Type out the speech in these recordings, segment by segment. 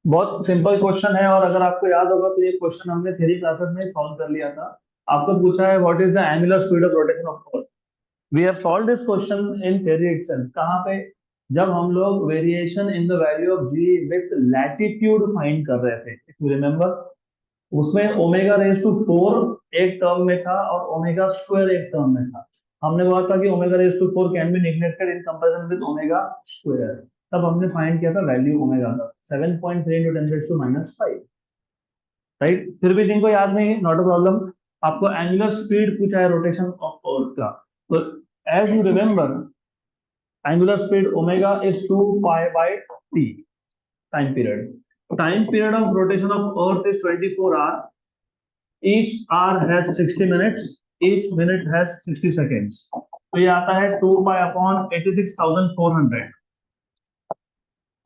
बहुत simple question है, और अगर आपको याद होगा तो ये क्वेश्चन हमने थ्योरी क्लासेस में सॉल्व कर लिया था। आपको पूछा है what is the angular speed of rotation of earth. We have solve this question in theory itself. कहाँ पे? जब हम लोग variation in the value of g with latitude find कर रहे थे, इफ यू रिमेंबर। उसमें ओमेगा रेज टू 4 एक टर्म में था और ओमेगा स्क्वायर एक टर्म में था। हमने बोला था कि omega raise to 4 can be neglected in comparison with omega square. तब हमने फाइंड किया था वैल्यू ओमेगा का 7.3 इंटू 10⁻⁵ राइट। फिर भी जिनको याद नहीं, नॉट अ प्रॉब्लम। आपको एंगुलर स्पीड पूछा है रोटेशन ऑफ अर्थ का, तो as you remember, angular speed omega is 2 pi by T time period. Time period of rotation of earth is 24 hour. each hour has 60 minutes, each minute has 60 seconds। तो ये आता है 2 pi upon 86,400।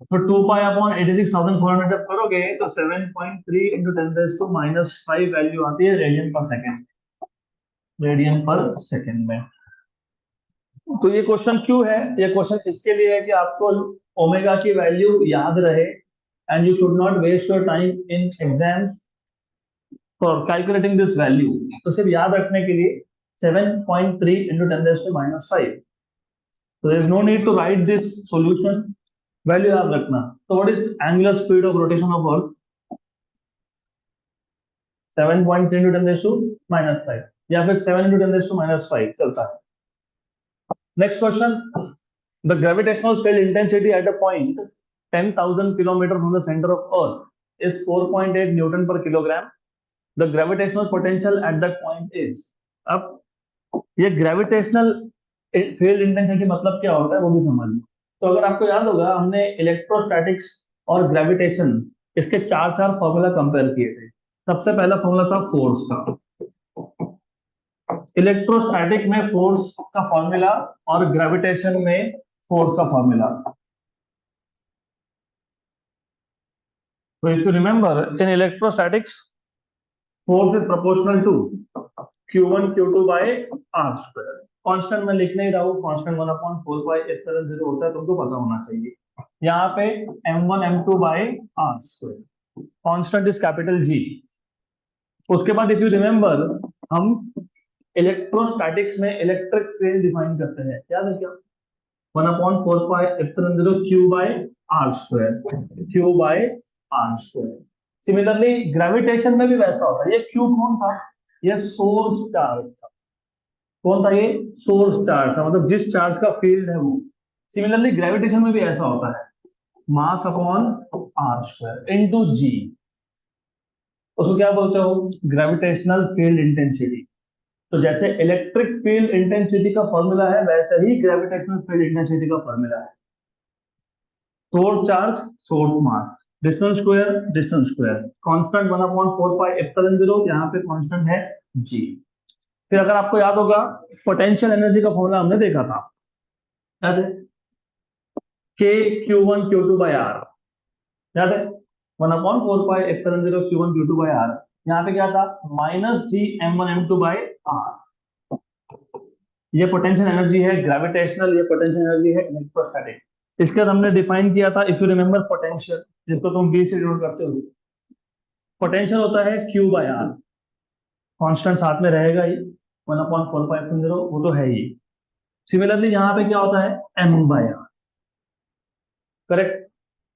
तो 2 pi upon 86,400 जब करोगे तो 7.3 into 10⁻⁵ value आती है रेडियन पर सेकेंड, रेडियन पर सेकेंड में। तो ये क्वेश्चन क्यों है? ये क्वेश्चन इसके लिए है कि आपको ओमेगा की वैल्यू याद रहे, and you should not waste your time in exams for calculating this value. तो सिर्फ याद रखने के लिए 7.3 into 10⁻⁵। So there is no need to write this solution, value याद रखना। तो what is angular speed of rotation of earth? 7.3 into 10⁻⁵, या फिर 7 इंटू 10⁻⁵ चलता है। Next question, the gravitational field intensity at a point 10,000 kilometre from the centre of earth is 4.8 newton per kilogram. The gravitational potential at that point is. अब ये gravitational field intensity मतलब क्या होता है वो भी समझ लो। तो अगर आपको याद होगा, हमने इलेक्ट्रोस्टैटिक्स और ग्रेविटेशन, इसके चार चार फॉर्मूला कंपेयर किए थे। सबसे पहला फॉर्मूला था फोर्स का। इलेक्ट्रोस्टैटिक में फोर्स का फॉर्मूला और ग्रेविटेशन में फोर्स का फॉर्मूला। तो if you remember, in electrostatics force is proportional to Q1 Q2 by R square. Constant में लिख नहीं रहा हूँ, कांस्टेंट 1/4πε0 होता है, तुमको पता होना चाहिए। यहाँ पे M1 M2 by R square, constant is capital G. उसके बाद इफ यू रिमेंबर, हम इलेक्ट्रोस्टैटिक्स में इलेक्ट्रिक फील्ड डिफाइन करते हैं, याद है क्या? 1/4πε0 Q by R square, Q by R square. Similarly gravitation में भी वैसा होता है। ये Q कौन था? ये सोर्स चार्ज था। कौन था ये? सोर्स चार्ज था, मतलब जिस चार्ज का फील्ड है वो। सिमिलरली ग्रेविटेशन में भी ऐसा होता है, mass upon R square into G. उसको क्या बोलते हो? Gravitational field intensity. तो जैसे इलेक्ट्रिक फील्ड इंटेंसिटी का फॉर्मूला है, वैसे ही ग्रेविटेशनल फील्ड इंटेंसिटी का फॉर्मूला है। Source charge, source mass, distance square, distance square, constant 1/4πε0, यहाँ पे कांस्टेंट है जी। फिर अगर आपको याद होगा, पोटेंशियल एनर्जी का फॉर्मूला हमने देखा था, याद है? के Q1 Q2 बाय आर, याद है? 1/4πε0 Q1 Q2 बाय आर। यहाँ पे क्या था? -G m1 m2 by R. ये पोटेंशियल एनर्जी है ग्रेविटेशनल, ये पोटेंशियल एनर्जी है इलेक्ट्रोस्टैटिक। इसके बाद हमने डिफाइन किया था, इफ यू रिमेंबर, पोटेंशियल, जिसको तुम बी से डिनोट करते हो। पोटेंशियल होता है Q बाय आर, कांस्टेंट साथ में रहेगा ही, 1/4πε0, वो तो है ही। सिमिलरली यहाँ पे क्या होता है? m by R, correct,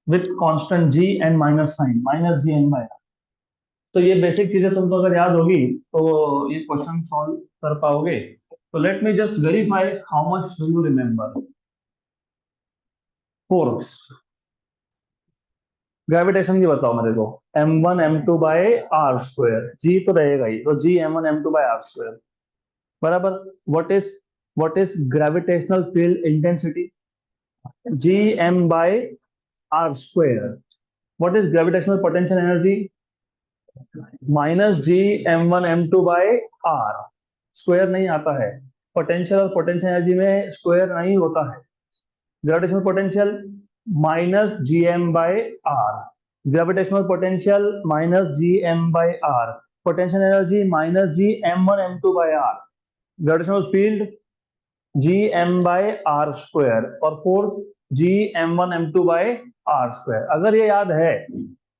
with constant g and minus sign, -Gm/r। तो ये बेसिक चीजें तुमको अगर याद होगी तो ये क्वेश्चन सॉल्व कर पाओगे। तो let me just verify how much do you remember. Force, gravitation की बताओ मेरे को। m1 m2 by R square, जी तो रहेगा ही, तो G m1 m2 by R square बराबर। What is gravitational field intensity? G m by R square. What is gravitational potential energy? -Gm1 m2 by R. Square नहीं आता है, potential और potential energy में स्क्वायर नहीं होता है। Gravitational potential -Gm/r, gravitational potential -Gm/r, potential energy -Gm1 m2/r, gravitational field Gm/r square, और force G m1 m2 by r²। अगर ये याद है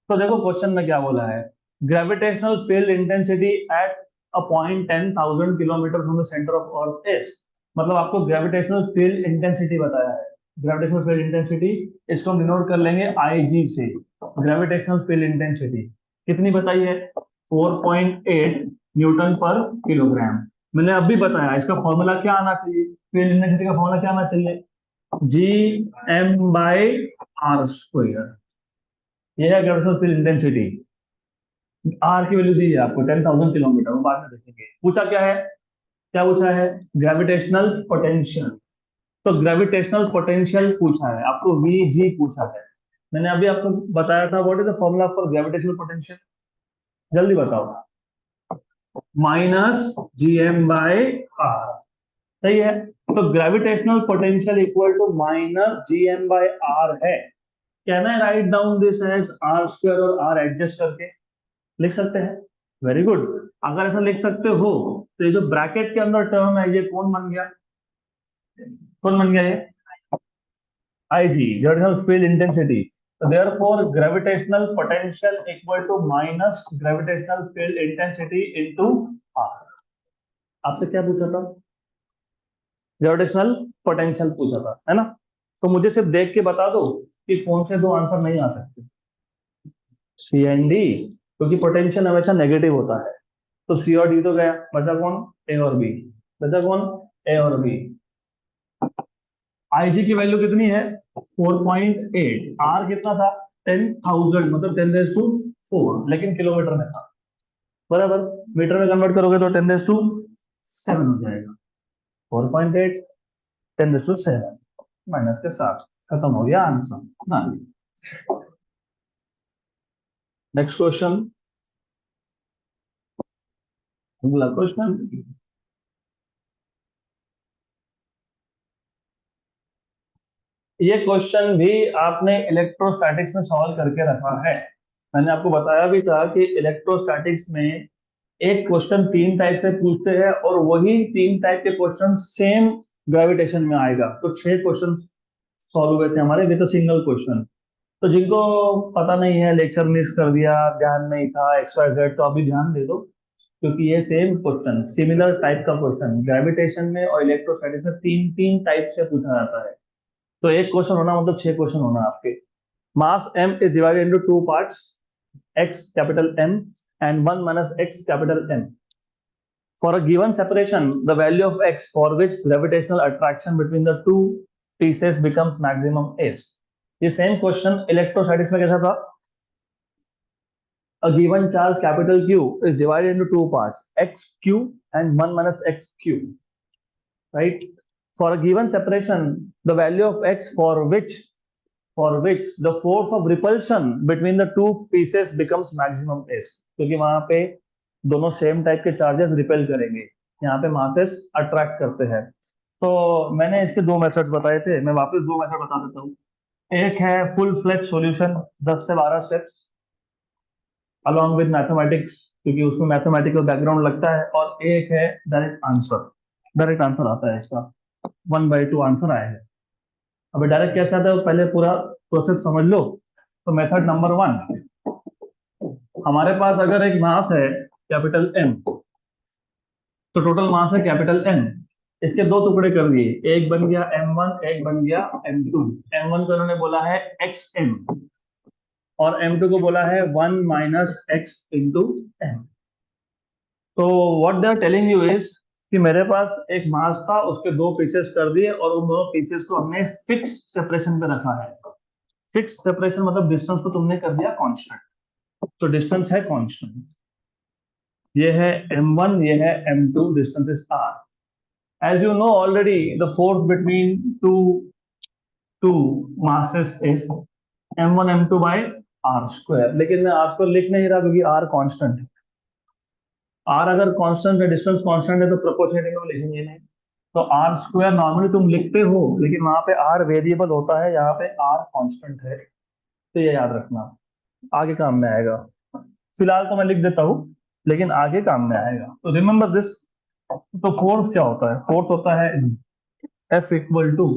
तो देखो क्वेश्चन में क्या बोला है, gravitational field intensity at a point 10,000 kilometre from the centre of earth is, मतलब आपको ग्रेविटेशनल फील्ड इंटेंसिटी बताया है। ग्रेविटेशनल फील्ड इंटेंसिटी इसको हम डिनोट कर लेंगे IG से। ग्रेविटेशनल फील्ड इंटेंसिटी कितनी बताई है, 4.8 न्यूटन पर किलोग्राम। मैंने अभी बताया इसका फॉर्मूला क्या आना चाहिए, फील्ड इंटेंसिटी का फॉर्मूला क्या आना चाहिए, Gm/r²। ये है ग्रेविटेशनल फील्ड इंटेंसिटी। आर की वैल्यू दी है आपको 10,000 किलोमीटर, वो बाद में देखेंगे। पूछा क्या है, क्या पूछा है, ग्रेविटेशनल पोटेंशियल। तो ग्रेविटेशनल पोटेंशियल पूछा है आपको, VG पूछा है। मैंने अभी आपको बताया था what is the formula for gravitational potential, जल्दी बताओ। -Gm/r, सही है। तो gravitational potential equal to -Gm/r है। Can I write down this as r² और r एडजस्ट करके लिख सकते हैं, वेरी गुड। अगर ऐसा लिख सकते हो तो ये जो ब्रैकेट के अंदर टर्म है ये कौन बन गया, कौन बन गया ये, IG, gravitational field intensity. So therefore gravitational potential equal to minus gravitational field intensity into r। आपसे क्या पूछा था, ग्रेविटेशनल पोटेंशियल पूछा था, है ना। तो मुझे सिर्फ देख के बता दो कि कौन से दो आंसर नहीं आ सकते, C एंड D, क्योंकि पोटेंशियल हमेशा नेगेटिव होता है। तो C और D तो गया, बचा कौन, A और B। बचा कौन, A और B। IG की वैल्यू कितनी है, 4.8, R कितना था, 10,000, मतलब 10⁻⁴, लेकिन किलोमीटर में था, बराबर। मीटर में कन्वर्ट करोगे तो 10⁻⁷ हो जाएगा। 4.8 10⁻⁷, माइनस के साथ खत्म हो गया आंसर ना। नेक्स्ट क्वेश्चन, अगला क्वेश्चन। ये क्वेश्चन भी आपने इलेक्ट्रोस्टैटिक्स में सॉल्व करके रखा है। मैंने आपको बताया भी था कि इलेक्ट्रोस्टैटिक्स में एक क्वेश्चन तीन टाइप से पूछते हैं और वही तीन टाइप के क्वेश्चन सेम ग्रेविटेशन में आएगा। तो 6 क्वेश्चन सॉल्व हुए थे हमारे विद सिंगल क्वेश्चन। तो जिनको पता नहीं है, लेक्चर मिस कर दिया, ध्यान नहीं था, XYZ, तो अभी ध्यान दे दो, क्योंकि ये सेम क्वेश्चन, सिमिलर टाइप का क्वेश्चन ग्रेविटेशन में और इलेक्ट्रोस्टैटिक्स में तीन तीन टाइप से पूछा जाता है। तो एक क्वेश्चन होना मतलब 6 क्वेश्चन होना आपके। मास M is divided into 2 parts, X capital M and 1 minus X capital M. For a given separation, the value of X for which gravitational attraction between the two pieces becomes maximum is. ये same question electrostatics में कैसा था, a given charge capital Q is divided into 2 parts, XQ and 1 minus XQ, right? For a given separation, the value of X for which the force of repulsion between the two pieces becomes maximum is, क्योंकि वहां पे दोनों same type के charges repel करेंगे, यहाँ पे masses attract करते हैं। तो मैंने इसके 2 मेथड्स बताए थे, मैं वापस 2 मेथड बता देता हूँ। एक है फुल फ्लेज सॉल्यूशन, 10 से 12 स्टेप्स अलॉन्ग विद मैथमेटिक्स, क्योंकि उसमें मैथमेटिकल बैकग्राउंड लगता है। और एक है डायरेक्ट आंसर, डायरेक्ट आंसर आता है इसका, 1/2 आंसर आया है। अभी डायरेक्ट कैसे आता है वो पहले पूरा प्रोसेस समझ लो। तो मेथड नंबर 1, हमारे पास अगर एक मास है कैपिटल M, तो टोटल मास है कैपिटल N, इसके 2 टुकड़े कर दिए, एक बन गया M1, एक बन गया M2। M1 को उन्होंने बोला है XM और M2 को बोला है 1 माइनस X इंटू M। तो what they are telling you is कि मेरे पास एक मास था, उसके 2 पीसेस कर दिए और उन दोनों पीसेस को हमने फिक्स्ड सेपरेशन पे रखा है। फिक्स्ड सेपरेशन मतलब डिस्टेंस को तुमने कर दिया कांस्टेंट, तो डिस्टेंस है कांस्टेंट। ये है M1, ये है M2, distance is R। As you know already, the force between two masses is M1 M2 by R²। लेकिन मैं R² लिख नहीं रहा क्योंकि R कांस्टेंट है। R अगर कांस्टेंट है, डिस्टेंस कांस्टेंट है, तो प्रोपोर्शनल में लिखेंगे नहीं। तो R² नॉर्मली तुम लिखते हो, लेकिन वहां पे R वेरिएबल होता है, यहाँ पे R कांस्टेंट है। तो ये याद रखना, आगे काम में आएगा। फिलहाल तो मैं लिख देता हूँ, लेकिन आगे काम में आएगा। तो रिमेंबर दिस। तो फोर्स क्या होता है, फोर्स होता है F equal to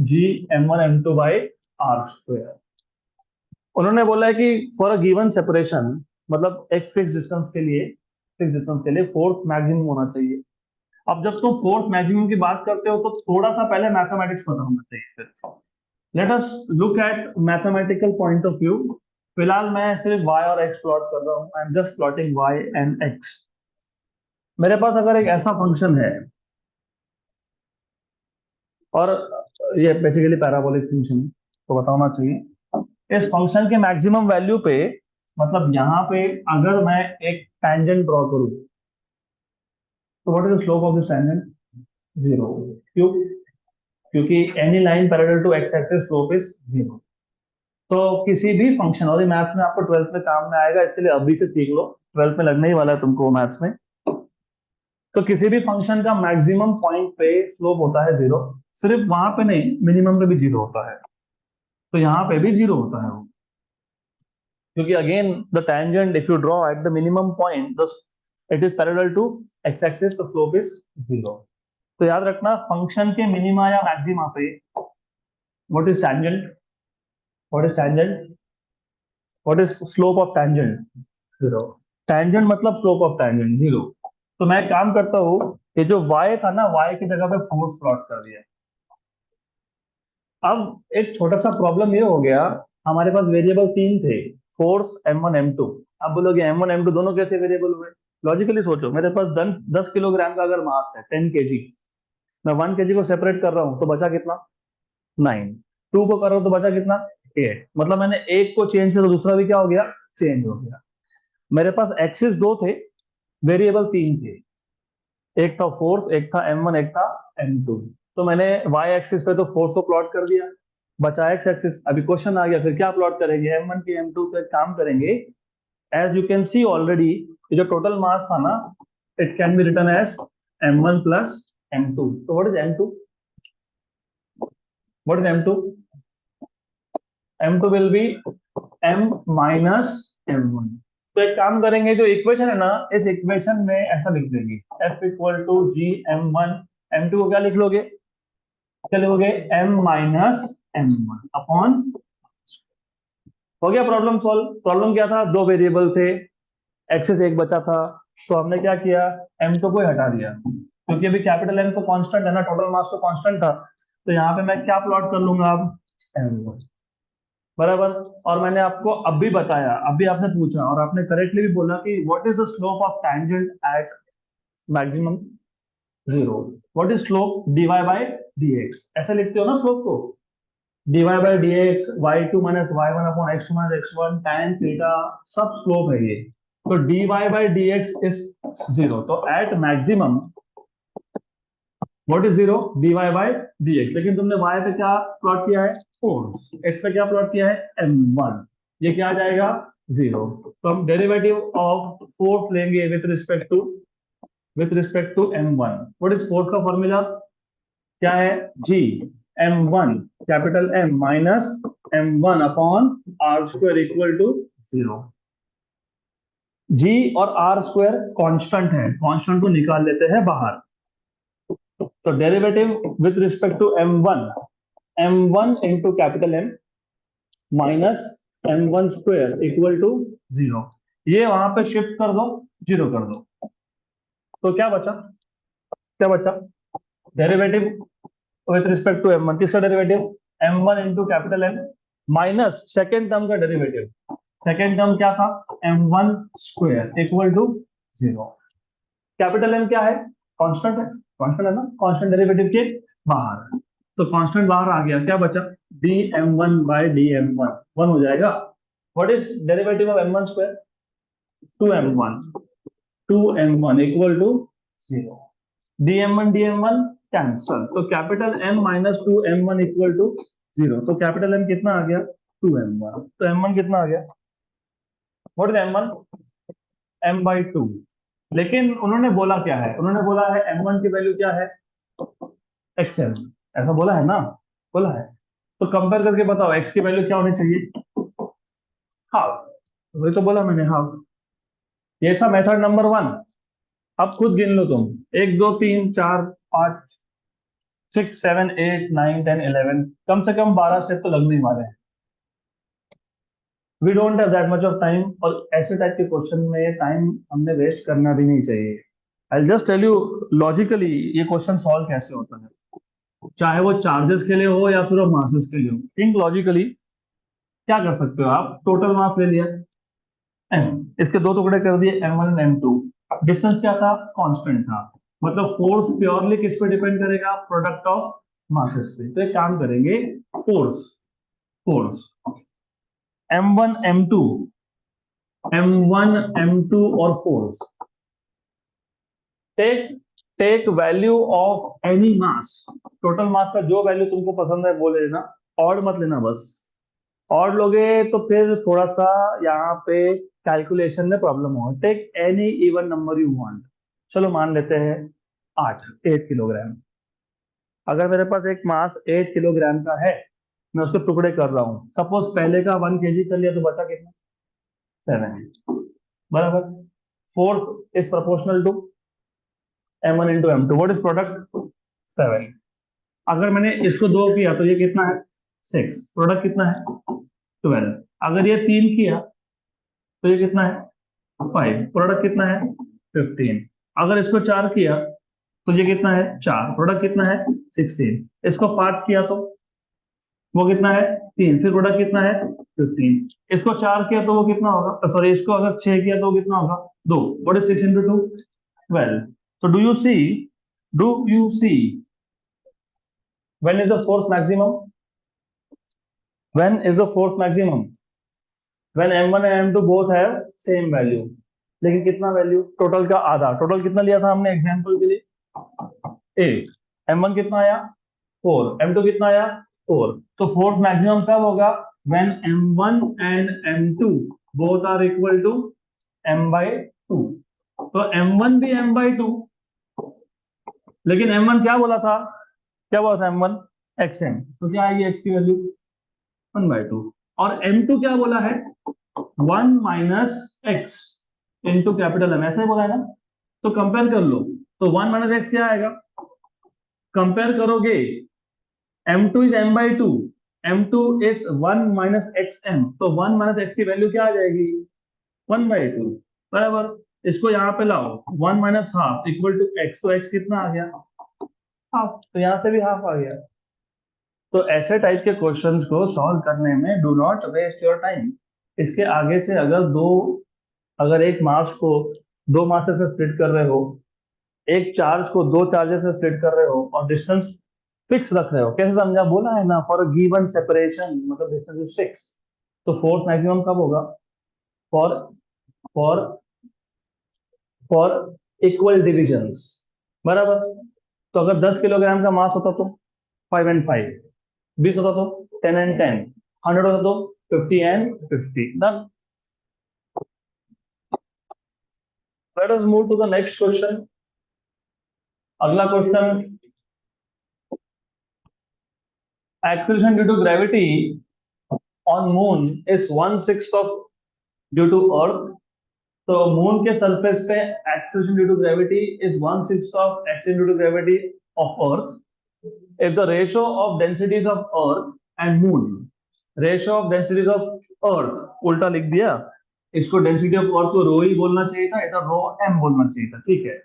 G m1 m2 by R square. उन्होंने बोला है कि फॉर अ गिवन सेपरेशन, मतलब एक फिक्स डिस्टेंस के लिए फोर्स मैक्सिमम होना चाहिए। अब जब तुम फोर्स मैक्सिमम की बात करते हो तो थोड़ा सा पहले मैथमेटिक्स पता होना चाहिए। फिर let us look at mathematical point of view. फिलहाल मैं सिर्फ y और x प्लॉट कर रहा हूँ, I am just plotting y and x। मेरे पास अगर एक ऐसा फंक्शन है, और ये बेसिकली पैराबोलिक फंक्शन है, तो बताना चाहिए इस फंक्शन के मैक्सिमम वैल्यू पे, मतलब यहाँ पे अगर मैं एक टेंजेंट ड्रॉ करूँ, तो what is the slope of this tangent? Zero. क्यों? क्योंकि any line parallel to X axis slope is zero. तो किसी भी फंक्शन, और ये मैथ्स में आपको 12th में काम में आएगा, इसके लिए अभी से सीख लो, 12th में लगने ही वाला है तुमको मैथ्स में। तो किसी भी फंक्शन का मैक्सिमम पॉइंट पे स्लोप होता है जीरो। सिर्फ वहां पे नहीं, मिनिमम पे भी जीरो होता है। तो यहाँ पे भी जीरो होता है वो, क्योंकि again the tangent if you draw at the minimum point the it is parallel to X axis, तो स्लोप इज जीरो। तो याद रखना, फंक्शन के मिनिमा या मैक्सिमा पे what is tangent, what is tangent, what is slope of tangent? Zero. Tangent मतलब slope of tangent zero. तो मैं एक काम करता हूँ, ये जो y था ना, y की जगह पे फोर्स प्लॉट कर दिया। अब एक छोटा सा प्रॉब्लम ये हो गया, हमारे पास वेरिएबल तीन थे, फोर्स m1 m2। अब बोलोगे m1 m2 दोनों कैसे वेरिएबल हुए? लॉजिकली सोचो, मेरे पास 10 किलोग्राम का अगर मास है, 10 kg, मैं 1 kg को सेपरेट कर रहा हूँ तो बचा कितना? 9। 2 को कर रहा हूँ तो बचा कितना? 8। मतलब मैंने एक को चेंज किया तो दूसरा भी क्या हो गया? चेंज हो गया। मेरे पास एक्सिस दो थे, वेरिएबल तीन थे, एक था फोर्स, एक था m1, एक था m2। तो मैंने y एक्सिस पे तो फोर्स को प्लॉट कर दिया, बचा x एक्सिस। अभी क्वेश्चन आ गया, फिर क्या प्लॉट करेंगे m1 की m2? तो एक काम करेंगे, as you can see already, ये जो टोटल मास था ना, it can be written as m1 plus m2। तो what is m2? What is m2? m2 will be m minus m1। तो एक काम करेंगे, जो इक्वेशन है ना, इस इक्वेशन में ऐसा लिख देंगे, f equal to G m1, m2 को क्या लिख लोगे? क्या लिखोगे? m minus m1 upon. हो गया प्रॉब्लम सॉल्व। प्रॉब्लम क्या था? दो वेरिएबल थे, एक्सेस एक बचा था, तो हमने क्या किया, m2 को ही हटा दिया, क्योंकि अभी कैपिटल M तो कांस्टेंट है ना, टोटल मास तो कांस्टेंट था। तो यहाँ पे मैं क्या प्लॉट कर लूंगा अब? m1 बराबर। और मैंने आपको अभी बताया, अभी आपने पूछा और आपने करेक्टली भी बोला कि what is the slope of tangent at maximum zero? What is slope? dy by dx, ऐसे लिखते हो ना स्लोप को, dy by dx, y2 minus y1 upon x2 minus x1 tan theta, सब स्लोप है ये। तो dy by dx is zero. तो at maximum what is zero? dy by dx। लेकिन तुमने y पे क्या प्लॉट किया है? फोर्स। x पे क्या प्लॉट किया है? m1। ये क्या आ जाएगा? जीरो। तो हम डेरिवेटिव ऑफ फोर्स लेंगे with respect to m1। What is force का फॉर्मूला? क्या है? g m1 capital M minus m1 upon R square equal to zero. g और आर स्क्वायर कांस्टेंट है, कांस्टेंट को निकाल लेते हैं बाहर। तो derivative with respect to m1 into capital M minus m1 square equal to zero. ये वहां पे शिफ्ट कर दो, जीरो कर दो, तो क्या बचा? क्या बचा? Derivative with respect to m1, किसका derivative? m1 into capital M minus second term का डेरिवेटिव। सेकेंड टर्म क्या था? m1 square equal to zero. Capital M क्या है? कांस्टेंट है, कांस्टेंट है ना, कांस्टेंट डेरिवेटिव के बाहर। तो कांस्टेंट बाहर आ गया, क्या बचा? dm1 बाय dm1 वन हो जाएगा। What is derivative of m1 square? 2m1, 2m1 equal to zero. dm1 cancel, तो capital M minus 2m1 equal to zero. तो कैपिटल M कितना आ गया? 2m1। तो m1 कितना आ गया? What is m1? m by two. लेकिन उन्होंने बोला क्या है? उन्होंने बोला है m1 की वैल्यू क्या है? xm, ऐसा बोला है ना? बोला है। तो कंपेयर करके बताओ x की वैल्यू क्या होनी चाहिए? हाफ। वही तो बोला मैंने, हाफ। ये था मेथड नंबर 1। अब खुद गिन लो तुम, 1 2 3 4 5, 6 7 8 9 10 11, कम से कम 12 स्टेप तो लगने ही वाले हैं। We don't have that much of time, और ऐसे टाइप के क्वेश्चन में टाइम हमने वेस्ट करना भी नहीं चाहिए। I just tell you logically ये क्वेश्चन सॉल्व कैसे होता है, चाहे वो चार्जेस के लिए हो या फिर वो मासेस के लिए हो। Think logically. क्या कर सकते हो आप, टोटल मास ले लिया एम, इसके दो टुकड़े कर दिए m1 एंड m2। डिस्टेंस क्या था, कांस्टेंट था। मतलब फोर्स प्योरली किस पे डिपेंड करेगा, प्रोडक्ट ऑफ मासेस पे। तो एक काम करेंगे, force force m1 m2, m1 m2 और force, take take value of any mass. Total mass का जो वैल्यू तुमको पसंद है वो ले लेना, ऑड मत लेना बस। ऑड लोगे तो फिर थोड़ा सा यहाँ पे कैलकुलेशन में प्रॉब्लम हो। Take any even number you want. चलो मान लेते हैं 8 किलोग्राम। अगर मेरे पास एक मास 8 किलोग्राम का है, मैं उसको टुकड़े कर रहा हूँ, सपोज पहले का 1 kg कर लिया तो बचा कितना, 7, बराबर। Force is proportional to m1 into m2, what is product, 7। अगर मैंने इसको 2 किया तो ये कितना है, 6, प्रोडक्ट कितना है, 12। अगर ये 3 किया तो ये कितना है, 5, प्रोडक्ट कितना है, 15। अगर इसको 4 किया तो ये कितना है, 4, प्रोडक्ट कितना है, 16। इसको 5 किया तो वो कितना है, 3, फिर प्रोडक्ट कितना है, 15। इसको 4 किया तो वो कितना होगा, सॉरी इसको अगर 6 किया तो वो कितना होगा, 2। What is 6 into 2, 12। तो do you see when is the force maximum, when is the force maximum, when m1 and m2 both have same value। लेकिन कितना वैल्यू, टोटल का आधा। टोटल कितना लिया था हमने एग्जांपल के लिए, 8। m1 कितना आया, 4, m2 कितना आया, 4। तो फोर्स मैक्सिमम कब होगा, when m1 and m2 both are equal to m/2। तो m1 भी m/2, लेकिन m1 क्या बोला था m1, xm, तो क्या आएगी x की वैल्यू, 1/2। और m2 क्या बोला है, 1 minus X into capital M, ऐसा ही बोला है ना। तो कंपेयर कर लो, तो 1 माइनस एक्स क्या आएगा, कंपेयर करोगे, m2 is m/2, m2 is 1 minus X M, तो 1 माइनस एक्स की वैल्यू क्या आ जाएगी, 1/2, बराबर। इसको यहाँ पे लाओ, 1 minus half equal to X, तो एक्स कितना आ गया, हाफ, तो यहाँ से भी हाफ आ गया। तो ऐसे टाइप के क्वेश्चंस को सॉल्व करने में do not waste your time. इसके आगे से अगर एक मास को दो मासेस में स्प्लिट कर रहे हो, एक चार्ज को दो चार्जेस में स्प्लिट कर रहे हो, और डिस्टेंस फिक्स रख रहे हो, कैसे समझा, बोला है ना, फॉर अ गिवन सेपरेशन मतलब डिस्टेंस इज फिक्स। तो फोर्स मैक्सिमम कब होगा, for for for equal divisions, बराबर। तो अगर 10 किलोग्राम का मास होता तो 5 and 5, 20 होता तो 10 and 10, 100 होता तो 50 and 50, done. Let us move to the next question. अगला question, acceleration due to gravity on moon is 1/6 of due to earth। तो मून के सरफेस पे acceleration due to gravity is 1/6 of acceleration due to gravity of earth। if the ratio of densities of earth and moon, ratio of densities of earth उल्टा लिख दिया, इसको density of earth को रो ही बोलना चाहिए था, इधर रो एम बोलना चाहिए था, ठीक है।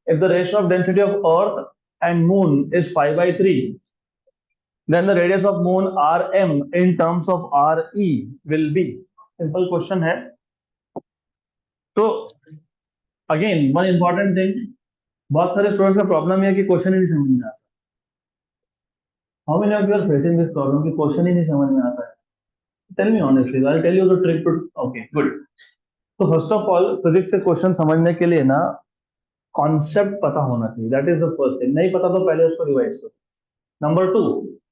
if the ratio of density of earth and moon is 5/3, then the radius of moon rm in terms of re will be, simple question है। तो अगेन वन इंपॉर्टेंट थिंग, बहुत सारे स्टूडेंट्स का प्रॉब्लम है कि क्वेश्चन ही नहीं समझ में आता। How many of you are facing this problem कि क्वेश्चन ही नहीं समझ में आता है, tell me honestly, I tell you the trick to, okay good. तो फर्स्ट ऑफ ऑल फिजिक्स से क्वेश्चन समझने के लिए ना कॉन्सेप्ट पता होना चाहिए, that is the first thing. नहीं पता तो पहले उसको रिवाइज करो। नंबर 2,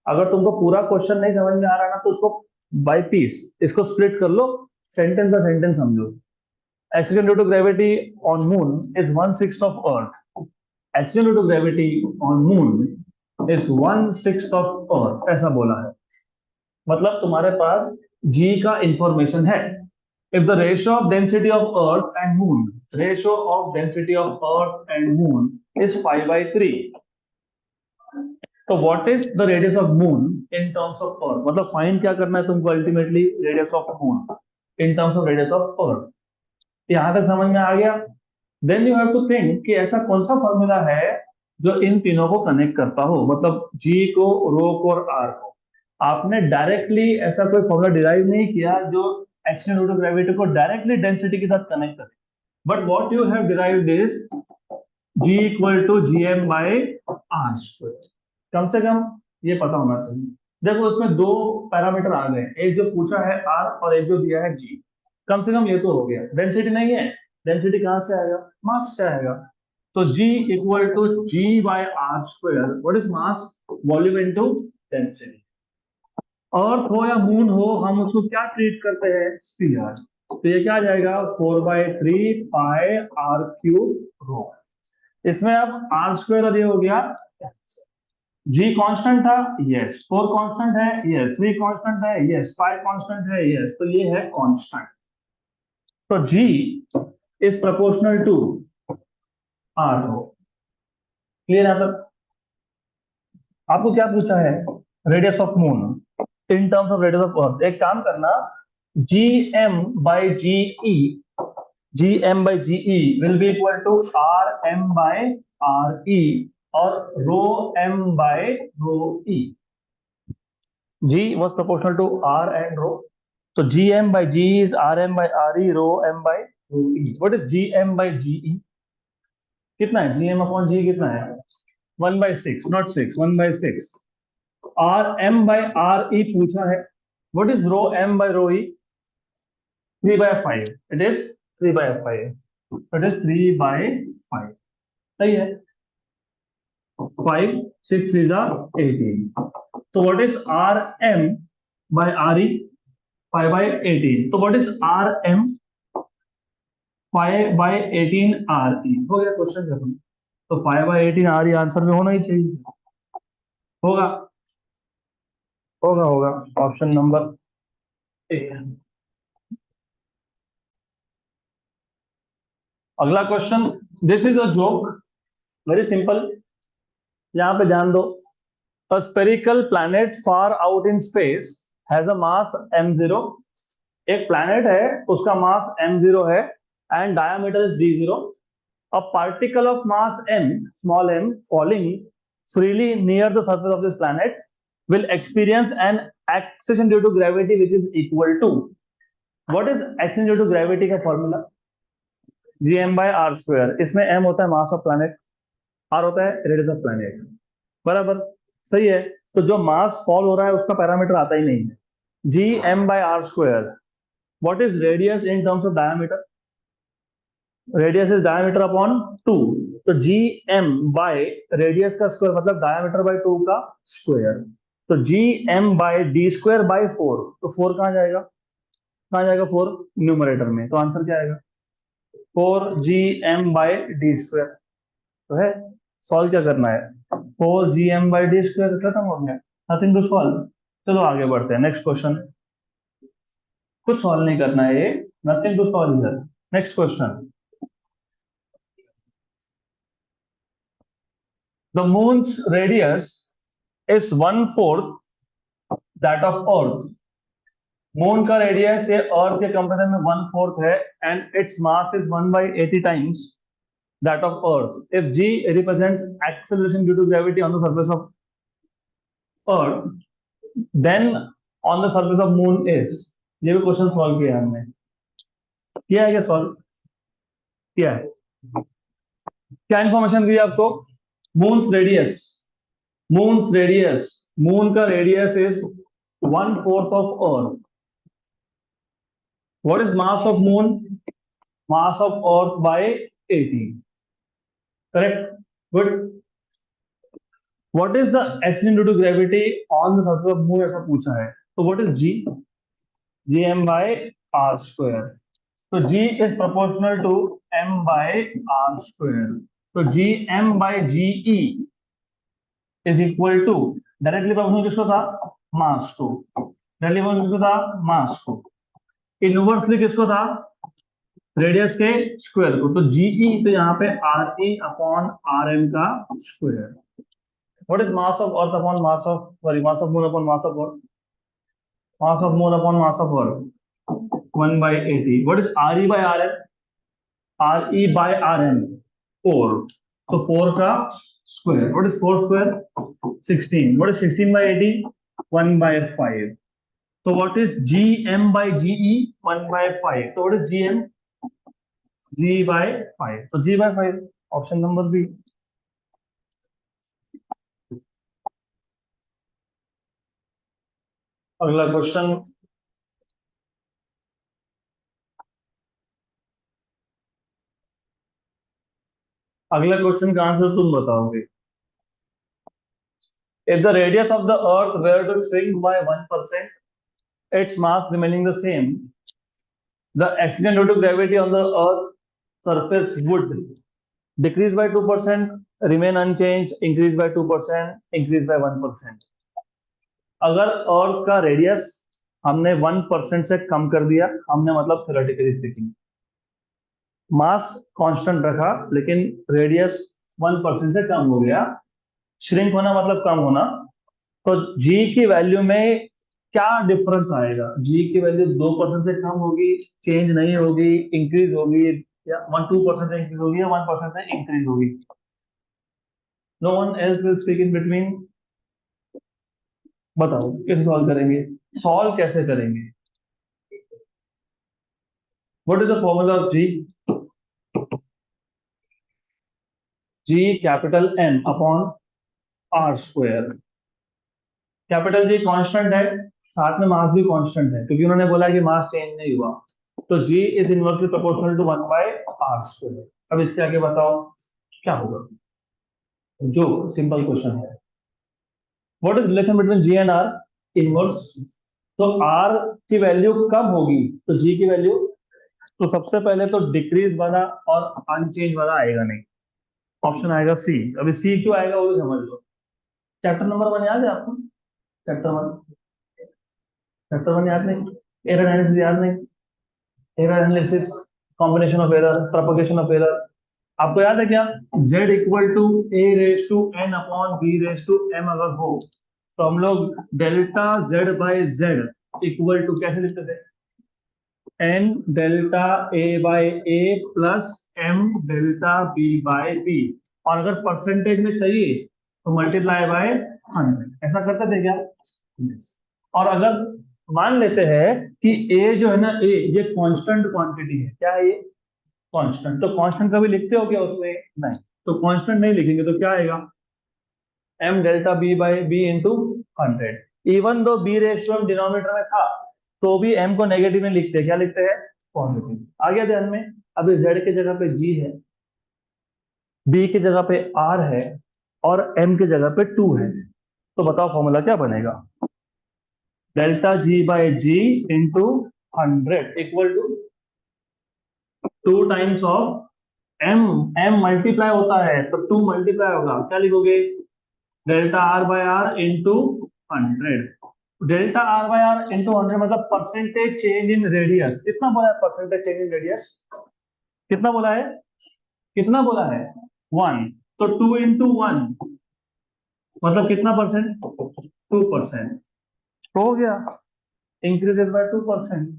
अगर तुमको पूरा क्वेश्चन नहीं समझ में आ रहा ना तो उसको बाय पीस इसको स्प्लिट कर लो, सेंटेंस बाय सेंटेंस समझो। Acceleration due to gravity on moon is 1/6 of earth। Acceleration due to gravity on moon is 1/6 of earth, ऐसा बोला है। मतलब तुम्हारे पास g का इंफॉर्मेशन है। if the ratio of density of earth and moon, ratio of density of earth and moon is 5/3, तो what is the radius of moon in terms of earth, मतलब find क्या करना है तुमको ultimately, radius of moon in terms of radius of earth. यहां तक समझ में आ गया? Then you have to think कि ऐसा कौन सा फॉर्मूला है जो इन तीनों को कनेक्ट करता हो, मतलब जी को, रो को और आर को। आपने डायरेक्टली ऐसा कोई फॉर्मूला डिराइव नहीं किया जो एक्शन ड्यू टू ग्रेविटी को डायरेक्टली डेंसिटी के साथ कनेक्ट करे, but what you have derived is G equal to G M by R square. कम से कम ये पता होना चाहिए। देखो उसमें दो पैरामीटर आ गए, एक जो पूछा है R और एक जो दिया है G। कम से कम ये तो हो गया। डेंसिटी नहीं है, डेंसिटी कहां से आएगा? मास से आएगा। तो G equal to G by R square, what is mass? Volume into density. Earth हो या मून हो, हम उसको क्या ट्रीट करते हैं? स्फीयर। तो ये क्या आ जाएगा? 4/3 पाई आर क्यूब रो। इसमें अब आर स्क्वायर और ये हो गया, जी कांस्टेंट था, यस। 4 कांस्टेंट है, यस। 3 कांस्टेंट है, यस। 5 कांस्टेंट है, यस। तो ये है कांस्टेंट। तो G is proportional to R rho. Clear? यहां तक आपको क्या पूछा है? Radius of moon in terms of radius of earth. एक काम करना, G M by G E, G M by G E will be equal to R M by R E और रो M by rho E. G was proportional to R and rho. So Gm by G is Rm by Re, rho m by rho e. What is Gm by Ge? कितना है? Gm upon G कितना है? 1/6, not 6, 1/6. Rm by Re पूछा है. What is rho m by rho e? 3/5. It is 3/5. It is 3/5. सही है? 5, 6, 3 18. So what is Rm by Re? 5/18. तो what is Rm? 5/18 Re। हो गया क्वेश्चन खत्म। तो 5/18 Re आंसर में होना ही चाहिए। होगा होगा होगा ऑप्शन नंबर ए। अगला question, this is a joke, very simple. यहां पे ध्यान दो। A spherical planet far out in space has a mass m0। एक प्लैनेट है, उसका मास m0 है and diameter is d0। A particle of mass m, small m, falling freely near the surface of this planet will experience an acceleration due to gravity which is equal to, what is acceleration due to gravity का formula? gm by r square। इसमें m होता है mass of planet, r होता है radius of planet, बराबर? सही है। तो जो मास फॉल हो रहा है उसका पैरामीटर आता ही नहीं है। gm by r square, what is radius in terms of diameter? Radius is diameter upon 2। तो जी एम बाय रेडियस का स्क्वायर मतलब डायमीटर बाय 2 का स्क्वायर। तो G M by D square by 4। तो 4 कहां जाएगा? कहां जाएगा 4? न्यूमरेटर में। तो आंसर क्या आएगा? 4 G M by D square. तो है, सॉल्व क्या करना है? 4 G M by D square, खत्म हो गया, नथिंग टू सॉल्व। चलो आगे बढ़ते हैं, नेक्स्ट क्वेश्चन। कुछ सॉल्व नहीं करना है ये, nothing to solve here. Next question, the moon's radius is 1/4 that of earth। Moon का रेडियस ये अर्थ के कंपेरिजन में 1/4 है and it's mass is 1/80 times that of earth। if g represents acceleration due to gravity on the surface of earth, then on the surface of moon is। ये भी question solve किया हमने। किया है क्या सॉल्व? किया है। क्या इंफॉर्मेशन दी आपको? Moon radius, moon radius, moon का radius is 1/4 of earth. What is mass of moon? Mass of earth by 80। Correct, good. What is the accident due to gravity on the surface of moon, ऐसा पूछा है। तो what is G? G M by R square. तो G is proportional to M by R square. तो G M by G E is equal to, directly proportional किसको था? मास को। Directly proportional किसको था? मास को। इनवर्सली किसको था? रेडियस के स्क्वायर को। तो जीई तो यहाँ पे R E upon R M का square. What is mass of Earth upon mass of, sorry, mass of Moon upon mass of Earth? Mass of Moon upon mass of Earth, 1 by 80. What is RE by RN? RE by RN, 4. So 4 का square. What is 4 square? 16. What is 16 by 80? 1 by 5. So what is GM by GE? 1 by 5. So what is GM? G by 5. So G by 5. Option number B. अगला question, अगला question का answer तुम बताओगे. If the radius of the Earth were to shrink by 1%, its mass remaining the same, the accident due to gravity on the Earth surface would decrease by 2%, remain unchanged, increase by 2%, increase by 1%. अगर अर्थ का radius हमने 1% से कम कर दिया, हमने मतलब theoretically speaking, mass constant रखा लेकिन रेडियस 1% से कम हो गया, श्रिंक होना मतलब कम होना, तो जी की वैल्यू में क्या डिफरेंस आएगा? जी की वैल्यू 2% से कम होगी, चेंज नहीं होगी, इंक्रीज होगी, या 1-2% से इंक्रीज होगी, या 1% से इंक्रीज होगी? No one else will speak in between. बताओ कैसे सॉल्व करेंगे? सॉल्व कैसे करेंगे? What is the formula of G? G capital M upon R square. Capital G constant है, साथ में मास भी कांस्टेंट है, क्योंकि उन्होंने बोला कि मास चेंज नहीं हुआ, तो G is inversely proportional to 1 by R square. अब इसके आगे बताओ क्या होगा, जो सिंपल क्वेश्चन है. What is relation between G and R? Inverse. तो आर की वैल्यू कम होगी तो जी की वैल्यू, तो सबसे पहले तो डिक्रीज वाला और अनचेंज वाला आएगा नहीं, ऑप्शन आएगा सी. अभी सी क्यों आएगा वो भी समझ लो. चैप्टर नंबर 1 याद है आपको? चैप्टर 1, चैप्टर 1 याद नहीं? एरर एनालिसिस याद नहीं? Error analysis, combination of error, propagation of error, आपको याद है क्या? z equal to a raise to n upon b raise to m अगर हो तो हम लोग delta z by z equal to कैसे लिखते थे? n delta a by a plus m delta b by b, और अगर परसेंटेज में चाहिए तो मल्टीप्लाई बाय 100. ऐसा करते थे क्या? yes. और अगर मान लेते हैं कि a जो है ना, a ये कांस्टेंट क्वांटिटी है, क्या है ये? कांस्टेंट. तो कांस्टेंट कभी लिखते हो क्या उसमें? नहीं. तो कांस्टेंट नहीं लिखेंगे तो क्या आएगा? m delta b by b into 100. Even दो b रेशियो हम डिनोमिनेटर में था तो भी m को नेगेटिव में लिखते हैं, क्या लिखते हैं? पॉजिटिव. आ गया ध्यान में? अभी z की जगह पे g है, b की जगह पे r है, और m की जगह पे 2 है, तो बताओ फॉर्मूला क्या बनेगा? Delta g by g into 100 equal to 2 times of m. m multiply होता है तो 2 मल्टीप्लाई होगा, क्या लिखोगे? Delta R by R into 100. Delta R by R into 100 मतलब परसेंटेज चेंज इन रेडियस. कितना बोला है परसेंटेज चेंज इन रेडियस? कितना बोला है? कितना बोला है? 1. तो 2 इंटू 1 मतलब कितना परसेंट? 2%. हो गया, इंक्रीजेस बाय 2%.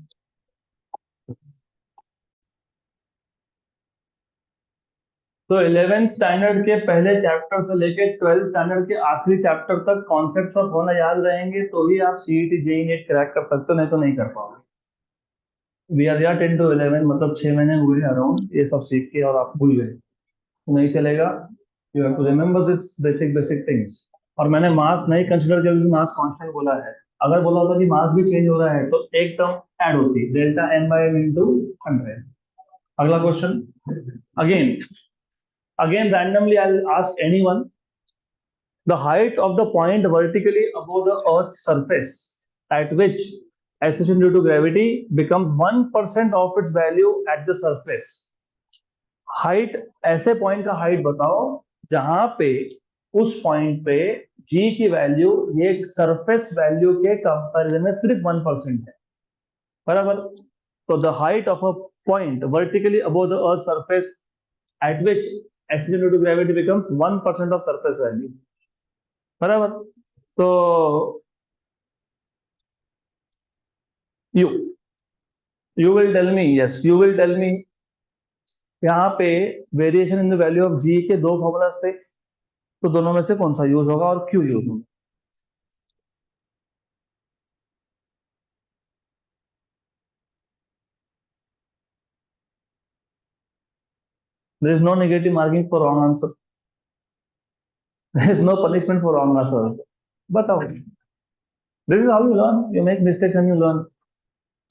तो 11th स्टैंडर्ड के पहले चैप्टर से लेके 12th स्टैंडर्ड के आखिरी चैप्टर तक कॉन्सेप्ट्स ऑफ होना याद रहेंगे तो ही आप सीईटी जेईई नीट क्रैक कर सकते हो, नहीं तो नहीं कर पाओगे. वी आर या 10 to 11 मतलब 6 महीने हुए अराउंड ये सब सीख के, और आप भूल गए तो नहीं चलेगा. You have to remember this basic basic things. और मैंने मास नहीं कंसिडर किया क्योंकि मास कांस्टेंट बोला है. अगर बोला होता कि मास भी चेंज हो रहा है तो एक टर्म ऐड होती, delta M by M into 100. अगला question, again randomly I'll ask anyone. The height of the point vertically above the Earth's surface at which acceleration due to gravity becomes 1% of its value at the surface. Height, ऐसे point का height बताओ जहां पे उस point पे g की value ये surface value के कंपैरिजन में सिर्फ 1% है. बराबर. तो the height of a point vertically above the earth surface at which acceleration due to gravity becomes 1% of surface value. बराबर। तो you you will tell me, yes you will tell me, यहाँ पे variation in the value of G के दो formulas थे, तो दोनों में से कौन सा यूज होगा और क्यों यूज होगा? There is no negative marking for wrong answer, there is no punishment for wrong answer. बताओ, this is how you learn, you make mistakes and you learn.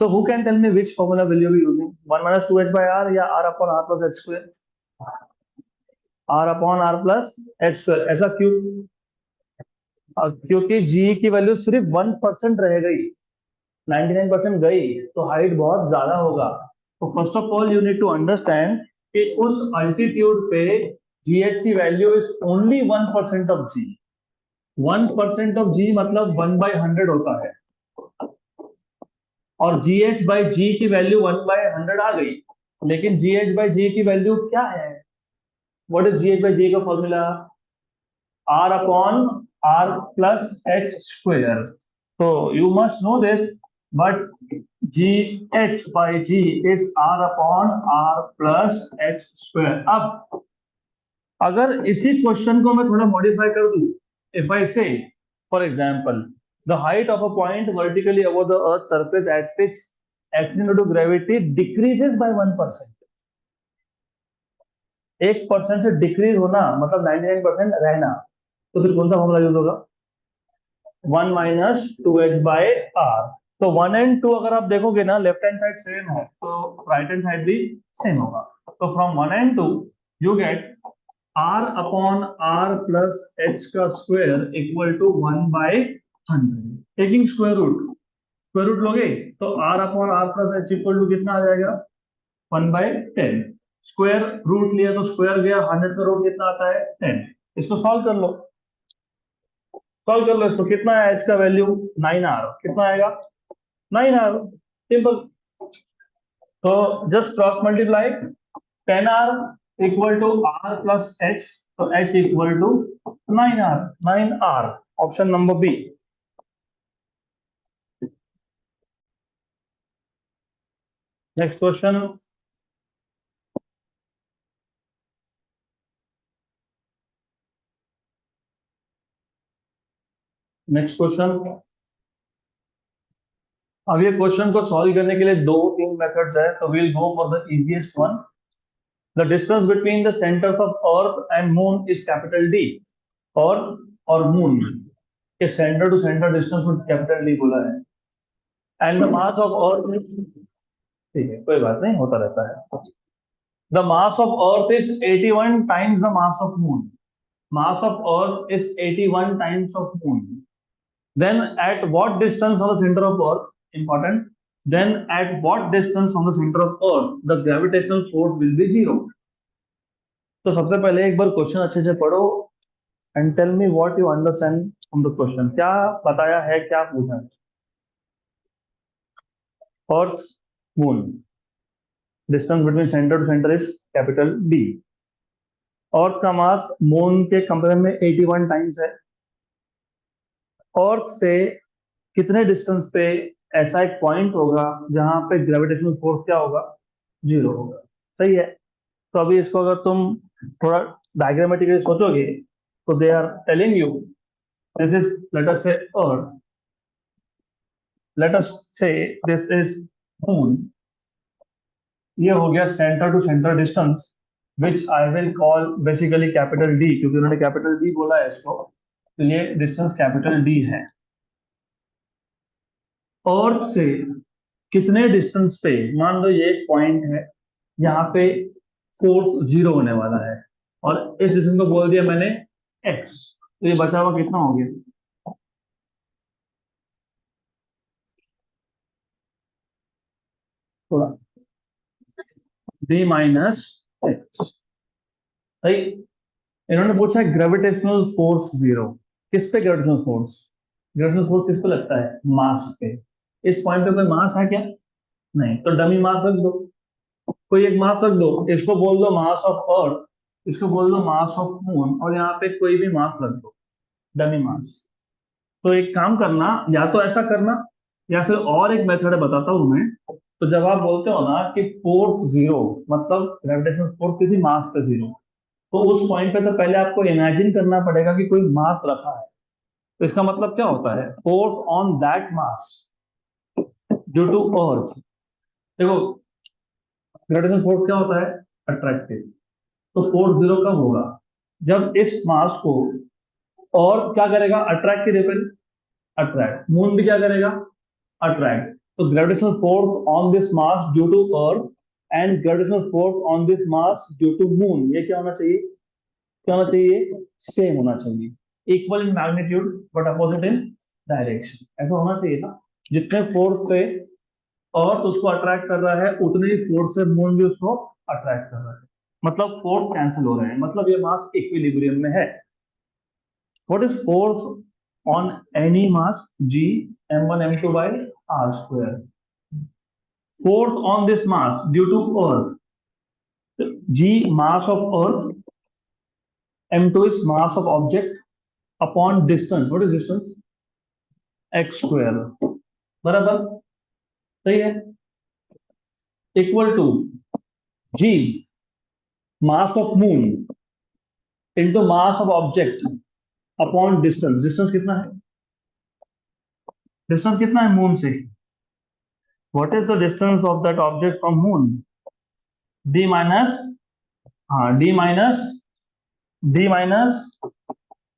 So who can tell me which formula will you be using? 1 minus 2h by r या r upon r plus h square? r upon r plus h square, ऐसा क्यों? क्योंकि g की value सिर्फ 1% रह गई, 99% गई, तो हाइट बहुत ज्यादा होगा। तो first of all you need to understand कि उस अल्टीट्यूड पे gh की value is only 1% of g। 1% of g मतलब 1/100 होता है, और जी एच बाई जी की वैल्यू 1/100 आ गई, लेकिन जी एच बाई जी की वैल्यू क्या है? What is G H by G का फॉर्मूला? R upon R plus H square. तो you must know this, but G H by G is R upon R plus H square. अब अगर इसी question को मैं थोड़ा मॉडिफाई कर दूं, if I say for example the height of a point vertically above the earth surface at which action due to gravity decreases by 1%। 1% से decrease होना मतलब 99% रहना, तो फिर कौन सा फॉर्मूला यूज होगा? 1 - 2h/r। तो 1 और 2 अगर आप देखोगे ना, लेफ्ट हैंड साइड सेम है तो राइट हैंड साइड भी सेम होगा। तो फ्रॉम 1 और 2 you get r upon r plus h का square equal to 1/100। Taking square root लोगे तो r upon r plus h equal to कितना आ जाएगा? 1/10। स्क्वायर रूट लिया तो स्क्वायर गया, 100 का रूट कितना आता है? 10। इसको सॉल्व कर लो, सॉल्व कर लो इसको, कितना है h का वैल्यू? 9r, कितना आएगा? 9r, simple. तो just cross multiply, 10r equal to r plus h, तो h equal to 9r, 9r, option number B. Next question. Next question. अब ये क्वेश्चन को सॉल्व करने के लिए दो तीन मेथड्स है, तो we'll go for the easiest one. The distance between the centres of earth and moon is capital D. और मून के सेंटर टू सेंटर डिस्टेंस को कैपिटल डी बोला है। And the mass of earth, ठीक है कोई बात नहीं, होता रहता है। The mass of earth is 81 times the mass of moon. Mass of earth is 81 times of moon. Then at what distance from the center of Earth? Important. Then at what distance from the center of Earth the gravitational force will be zero? तो सबसे पहले एक बार question अच्छे से पढ़ो and tell me what you understand from the question. क्या बताया है, क्या पूछा है? Earth moon, distance between centre to centre is capital D. Earth का मास मून के कंपेरिजन में 81 टाइम्स है। अर्थ से कितने डिस्टेंस पे ऐसा एक पॉइंट होगा जहां पे ग्रेविटेशनल फोर्स क्या होगा? जीरो होगा। सही है। तो अभी इसको अगर तुम थोड़ा डायग्रामेटिकली सोचोगे तो they are telling you this is, let us say earth, late us से दिस इज मून। ये हो गया centre to centre distance which I will call basically capital D, क्योंकि उन्होंने कैपिटल डी बोला है इसको, तो ये डिस्टेंस कैपिटल डी है। अर्थ से कितने डिस्टेंस पे, मान लो ये एक पॉइंट है, यहाँ पे फोर्स जीरो होने वाला है, और इस डिस्टेंस को बोल दिया मैंने एक्स, तो ये बचा हुआ कितना हो गया? थोड़ा डी माइनस एक्स। भाई इन्होंने पूछा है ग्रेविटेशनल फोर्स जीरो, किस पे ग्रेविटेशनल फोर्स? ग्रेविटेशनल फोर्स किस पे लगता है? मास पे। इस पॉइंट पे कोई मास है क्या? नहीं, तो डमी मास रख दो, कोई एक मास रख दो, इसको बोल दो मास ऑफ अर्थ, इसको बोल दो मास ऑफ मून, और यहाँ पे कोई भी मास रख दो। डमी मास। तो एक काम करना, या तो ऐसा करना या फिर और एक मेथड बताता हूं मैं। तो जब आप बोलते हो ना कि फोर्स जीरो, मतलब ग्रेविटेशनल फोर्स किसी मास पे जीरो, तो उस पॉइंट पे तो पहले आपको इमेजिन करना पड़ेगा कि कोई मास रखा है। तो इसका मतलब क्या होता है, force on that mass due to earth. देखो, ग्रेविटेशनल फोर्स क्या होता है, अट्रैक्टिव। तो फोर्स जीरो कब होगा, जब इस मास को और क्या करेगा, अट्रैक्ट की रिपेल, अट्रैक्ट, मून भी क्या करेगा, अट्रैक्ट। तो gravitational force on this mass due to earth and gravitational force on this mass due to moon, ये क्या होना चाहिए, क्या होना चाहिए, सेम होना चाहिए। Equal in magnitude but opposite in direction, ऐसा होना चाहिए ना। जितने फोर्स से अर्थ उसको अट्रैक्ट कर रहा है, उतने ही फोर्स से मून भी उसको अट्रैक्ट कर रहा है। मतलब फोर्स कैंसिल हो रहे हैं, मतलब ये मास इक्विलिब्रियम में है। What is force on any mass g m1 m2 by r square? Force on this mass due to earth, g mass of earth, m2 is mass of object upon distance. What is distance? x square, बराबर, सही है, equal to g mass of moon into mass of object upon distance. Distance कितना है, distance कितना है moon से, what is the distance of that object from moon, D minus, हाँ D minus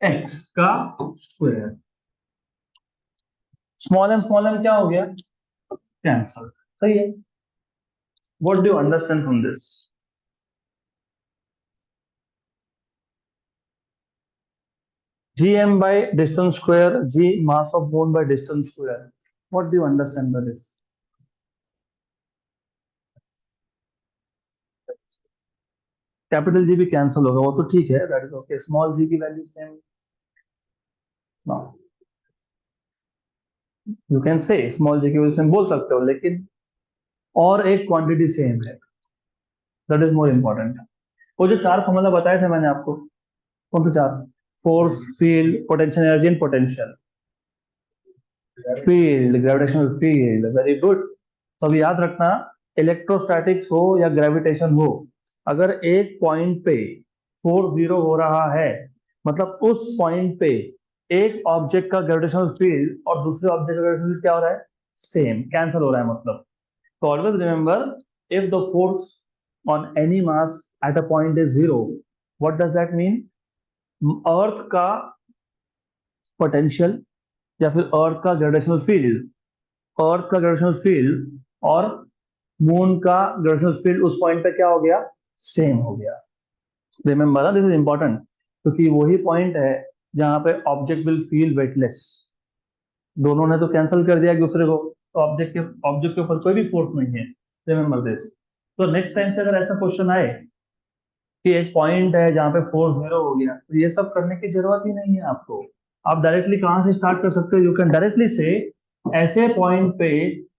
X का स्क्वायर। स्मॉल एम क्या हो गया, कैंसल, सही है। What do you understand from this, G M by distance square, G mass of moon by distance square, what do you understand by this. Capital G भी cancel होगा, वो तो ठीक है, that is okay, small G की value same, you can say small G की value same बोल सकते हो, लेकिन और एक क्वांटिटी सेम है, दैट इज मोर इंपॉर्टेंट। वो जो चार फॉर्मूला बताए थे मैंने आपको, कौन से चार, force, field, potential energy and potential field, gravitational field, very good. तो अब याद रखना, इलेक्ट्रोस्टैटिक्स हो या ग्रेविटेशन हो, अगर एक पॉइंट पे फोर्स जीरो हो रहा है, मतलब उस पॉइंट पे एक ऑब्जेक्ट का ग्रेविटेशनल फील्ड और दूसरे ऑब्जेक्ट का ग्रेविटेशनल फील्ड क्या हो रहा है, सेम, कैंसिल हो रहा है मतलब। तो always remember, if the force on any mass at a point is zero, what does that mean, earth का पोटेंशियल या फिर अर्थ का ग्रेविटेशनल फील्ड, अर्थ का ग्रेविटेशनल फील्ड और मून का ग्रेविटेशनल फील्ड उस पॉइंट पे क्या हो गया, सेम हो गया। रिमेंबर ना, दिस इज इंपॉर्टेंट, क्योंकि वही पॉइंट है जहां पे ऑब्जेक्ट विल फील वेटलेस। दोनों ने तो कैंसिल कर दिया एक दूसरे को, तो ऑब्जेक्ट के ऊपर कोई भी फोर्स नहीं है। Remember this. तो नेक्स्ट टाइम से अगर ऐसा क्वेश्चन आए कि एक पॉइंट है जहां पे फोर्स जीरो हो गया, तो ये सब करने की जरूरत ही नहीं है आपको। आप डायरेक्टली कहां से स्टार्ट कर सकते हो, यू कैन डायरेक्टली से, ऐसे पॉइंट पे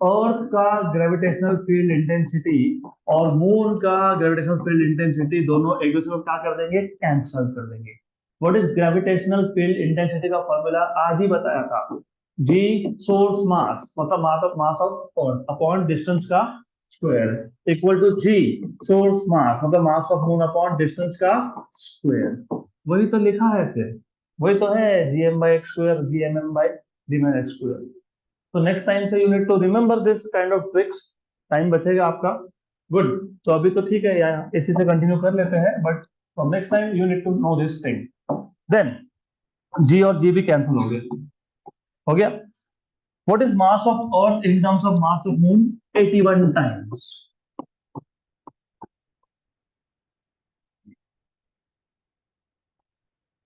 अर्थ का ग्रेविटेशनल फील्ड इंटेंसिटी और मून का ग्रेविटेशनल फील्ड इंटेंसिटी दोनों एक दूसरे को क्या कर देंगे, कैंसल कर देंगे। What is gravitational field intensity का फॉर्मूला आज ही बताया था, जी सोर्स मास, मतलब mass of earth upon distance का square equal to G source mass, मतलब mass of moon upon distance का स्क्वायर। वही तो लिखा है फिर, वही तो है, G M by X square, G M M by D minus X square. तो नेक्स्ट टाइम से you need to remember this kind of tricks, time बचेगा आपका। गुड। तो अभी तो ठीक है यार, इसी से कंटिन्यू कर लेते हैं, but from next time you need to know this thing. Then G और जी भी कैंसिल हो गया, हो गया। What is mass of earth in terms of mass of moon, 81 times.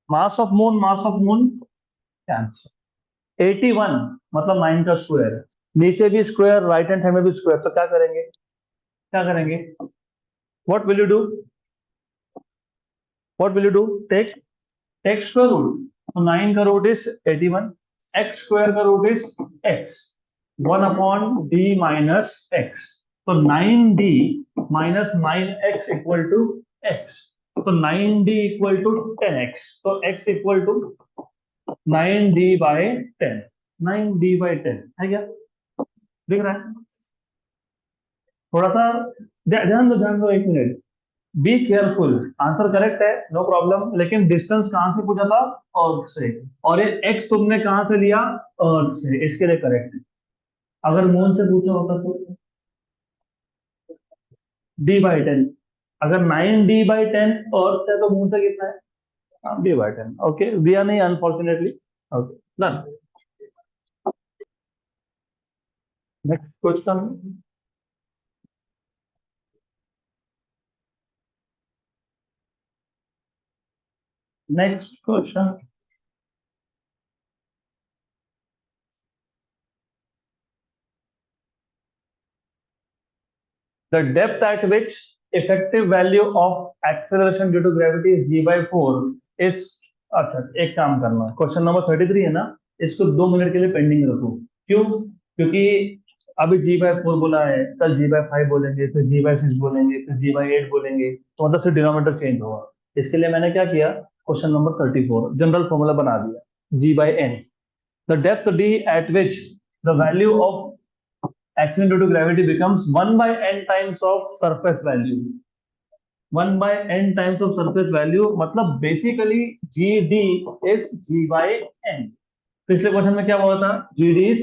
Mass of moon cancel, 81 मतलब 9 का स्क्वायर, नीचे भी स्क्वायर, राइट हैंड साइड में भी स्क्वायर, तो क्या करेंगे, क्या करेंगे, what will you do, what will you do, take X square root, तो 9 का रूट इज 81, एक्स स्क्वायर का root is X, 1 upon D minus X, तो 9d minus 9x equal to x, तो 9d इक्वल टू 10x, तो x equal to 9d/10, 9d/10 है क्या, दिख रहा है? थोड़ा सा ध्यान दो, एक minute. Be careful, answer correct है, नो प्रॉब्लम, लेकिन डिस्टेंस कहां से पूछा था? अर्थ से। और ये एक्स तुमने कहां से लिया? अर्थ से, इसके लिए करेक्ट है। अगर मून से पूछा होता तो d/10, अगर 9d/10 अर्थ है तो मून से कितना है? d/10। ओके, दिया नहीं unfortunately. Okay, done. Next question. Next question. The depth at which effective value of acceleration due to gravity is g/4 is। अच्छा, एक काम करना, क्वेश्चन नंबर 33 है ना, इसको 2 मिनट के लिए पेंडिंग रखो। क्यों? क्योंकि अभी g/4 बोला है, कल g/5 बोलेंगे, फिर g/6 बोलेंगे, फिर g/8 बोलेंगे, तो मतलब सिर्फ डिनोमिनेटर चेंज होगा। इसके लिए मैंने क्या किया, क्वेश्चन नंबर 34 जनरल फॉर्मूला बना दिया, g/n। The depth d at which the value of accident due to gravity becomes 1 by n times of surface value। 1 by n times of surface value मतलब basically GD is G by n। पिछले question में क्या बोला था? GD is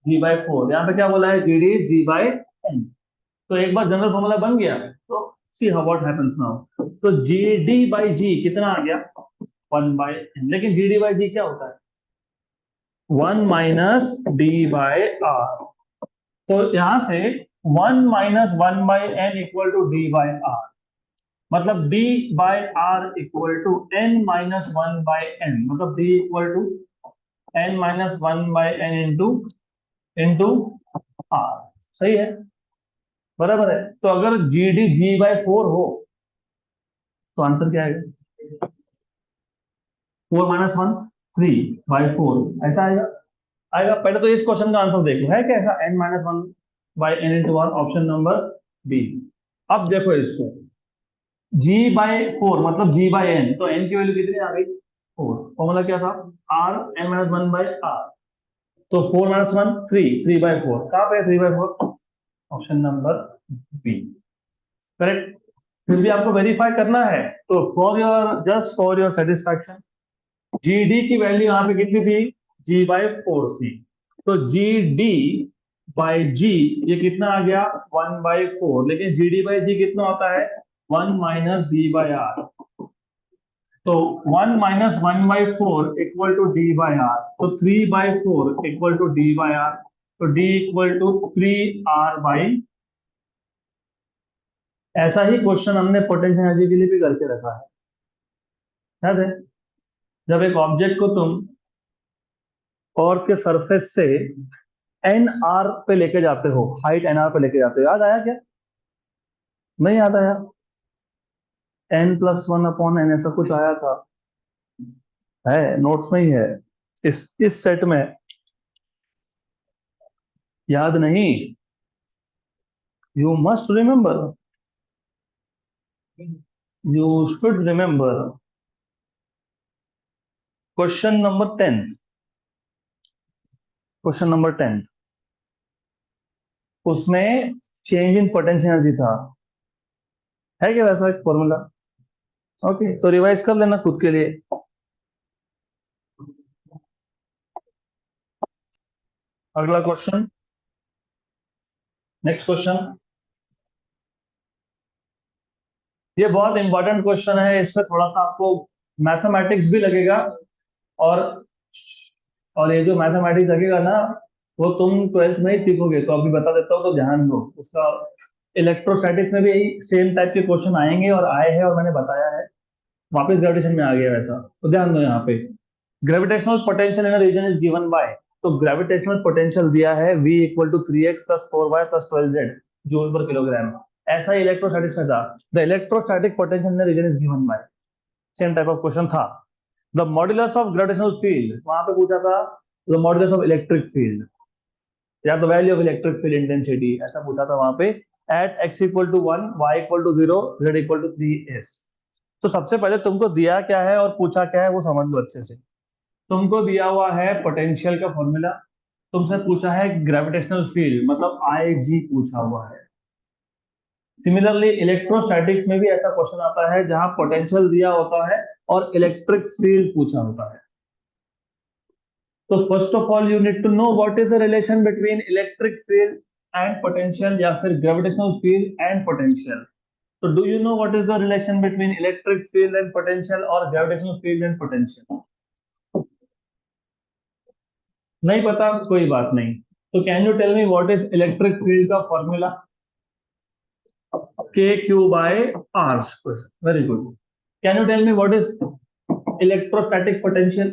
G/4, यहाँ पे क्या बोला है? GD is G/n। तो एक बार जनरल फॉर्मूला बन गया तो see how what happens now. तो GD by G कितना आ गया? 1 by n। लेकिन GD by G क्या होता है? 1 माइनस D/R। तो यहां से 1 - 1/n = d/r, मतलब d/r = n - 1/n, मतलब d = n - 1/n into r। सही है, बराबर है। तो अगर GD G/4 हो तो आंसर क्या आएगा? 4 - 1 3/4, ऐसा आएगा। आएगा। पहले तो इस क्वेश्चन का आंसर देख लो, है कैसा? n - 1/n into r, option number B. अब देखो इसको, g/4 मतलब g/n, तो n की वैल्यू कितनी आ गई? 4। फॉर्मूला क्या था? r n - 1/r। तो 4 - 1 3, 3/4 कहाँ पे? 3/4, ऑप्शन नंबर बी, करेक्ट। फिर भी आपको वेरीफाई करना है, तो फॉर योर सेटिस्फैक्शन, GD की वैल्यू यहाँ पे कितनी थी? g/4 थी। तो GD बाई G ये कितना आ गया? 1/4। लेकिन GD/G कितना होता है? 1 - d/r। तो 1 - 1/4 इक्वल टू d/r, तो 3/4 इक्वल टू d/r, तो d = 3r/। ऐसा ही क्वेश्चन हमने पोटेंशियल एनर्जी के लिए भी करके रखा है, याद है? जब एक ऑब्जेक्ट को तुम और के सरफेस से एन आर पे लेके जाते हो, हाइट एन आर पे लेके जाते हो, याद आया क्या? नहीं याद आया? n+1/n ऐसा कुछ आया था, है नोट्स में ही है, इस सेट में। याद नहीं? You must remember, you should remember. Question number 10, question number 10, उसमें चेंज इन पोटेंशियल एनर्जी था, है क्या वैसा एक फॉर्मूला? ओके, तो रिवाइज कर लेना खुद के लिए। अगला क्वेश्चन, नेक्स्ट क्वेश्चन। ये बहुत इंपॉर्टेंट क्वेश्चन है, इसमें थोड़ा सा आपको मैथमेटिक्स भी लगेगा। और ये जो मैथमेटिक्स लगेगा ना, वो तुम 12th में ही सीखोगे। तो अभी बता देता हूँ, तो ध्यान दो उसका। इलेक्ट्रोस्टैटिक्स में भी यही सेम टाइप के क्वेश्चन आएंगे और आए हैं, और मैंने बताया है। वापस ग्रेविटेशन में आ गया वैसा, तो ध्यान दो यहाँ पे। Gravitational potential in region is given by, तो ग्रेविटेशनल पोटेंशियल दिया है v = 3x + 4y + 12z joule पर किलोग्राम। ऐसा ही इलेक्ट्रोस्टैटिक्स में था, the electrostatic potential in region is given by, same type of question था। The modulus of gravitational field, वहां पे पूछा था the modulus of electric field, या the value of electric field intensity, ऐसा पूछा था वहां पे। At x = 1, y = 0, z = 3s। तो सबसे पहले तुमको दिया क्या है और पूछा क्या है वो समझ लो अच्छे से। तुमको दिया हुआ है पोटेंशियल का फॉर्मूला, तुमसे पूछा है ग्रेविटेशनल फील्ड मतलब आई जी पूछा हुआ है। सिमिलरली इलेक्ट्रोस्टैटिक्स में भी ऐसा क्वेश्चन आता है जहां पोटेंशियल दिया होता है और इलेक्ट्रिक फील्ड पूछा होता है। तो first of all you need to know what is the relation between electric field and potential या फिर ग्रेविटेशनल फील्ड एंड पोटेंशियल। तो do you know what is the relation between electric field and potential और gravitational field and potential? नहीं पता, कोई बात नहीं। तो can you tell me what is electric field का formula? K Q by R square. Very good. Can you tell me what is electrostatic potential?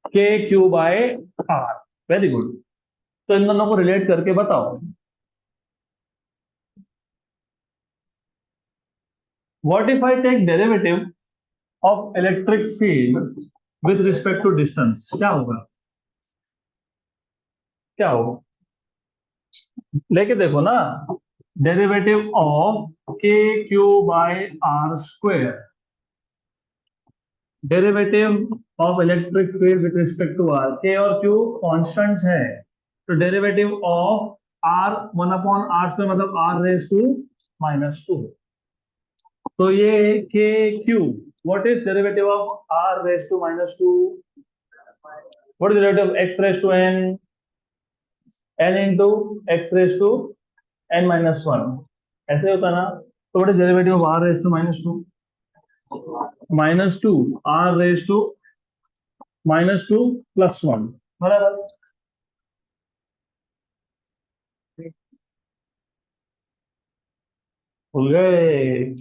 K Q by R. Very good. तो इन दोनों को रिलेट करके बताओ what if I take derivative of electric field with respect to distance, क्या होगा? क्या होगा? लेके देखो ना, derivative of K Q by R square, derivative of electric field with respect to R, K और क्यू कॉन्स्टेंट्स है, तो डेरिवेटिव of R one upon R square मतलब आर रेज टू -2। तो ये K Q, what is derivative of R raise to -2? What is derivative of X raise to N? N into X raise to n-1 ऐसे होता ना। तो what is derivative ऑफ r raise to -2? -2 r raise to -2 +1, बराबर। भूल गए?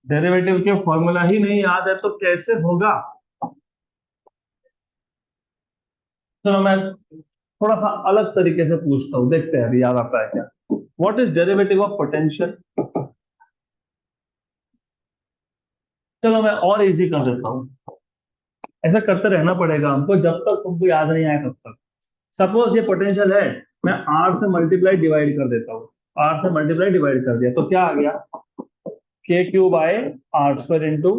Derivative के formula ही नहीं याद है तो कैसे होगा? चलो मैं थोड़ा सा अलग तरीके से पूछता हूँ, देखते हैं अभी याद आता है क्या। What is derivative of potential? चलो मैं और इजी कर देता हूँ। ऐसा करते रहना पड़ेगा हमको जब तक तुमको याद नहीं आए तब तक। सपोज ये पोटेंशियल है, मैं आर से मल्टीप्लाई डिवाइड कर देता हूँ। आर से मल्टीप्लाई डिवाइड कर दिया तो क्या आ गया? K Q by R square into,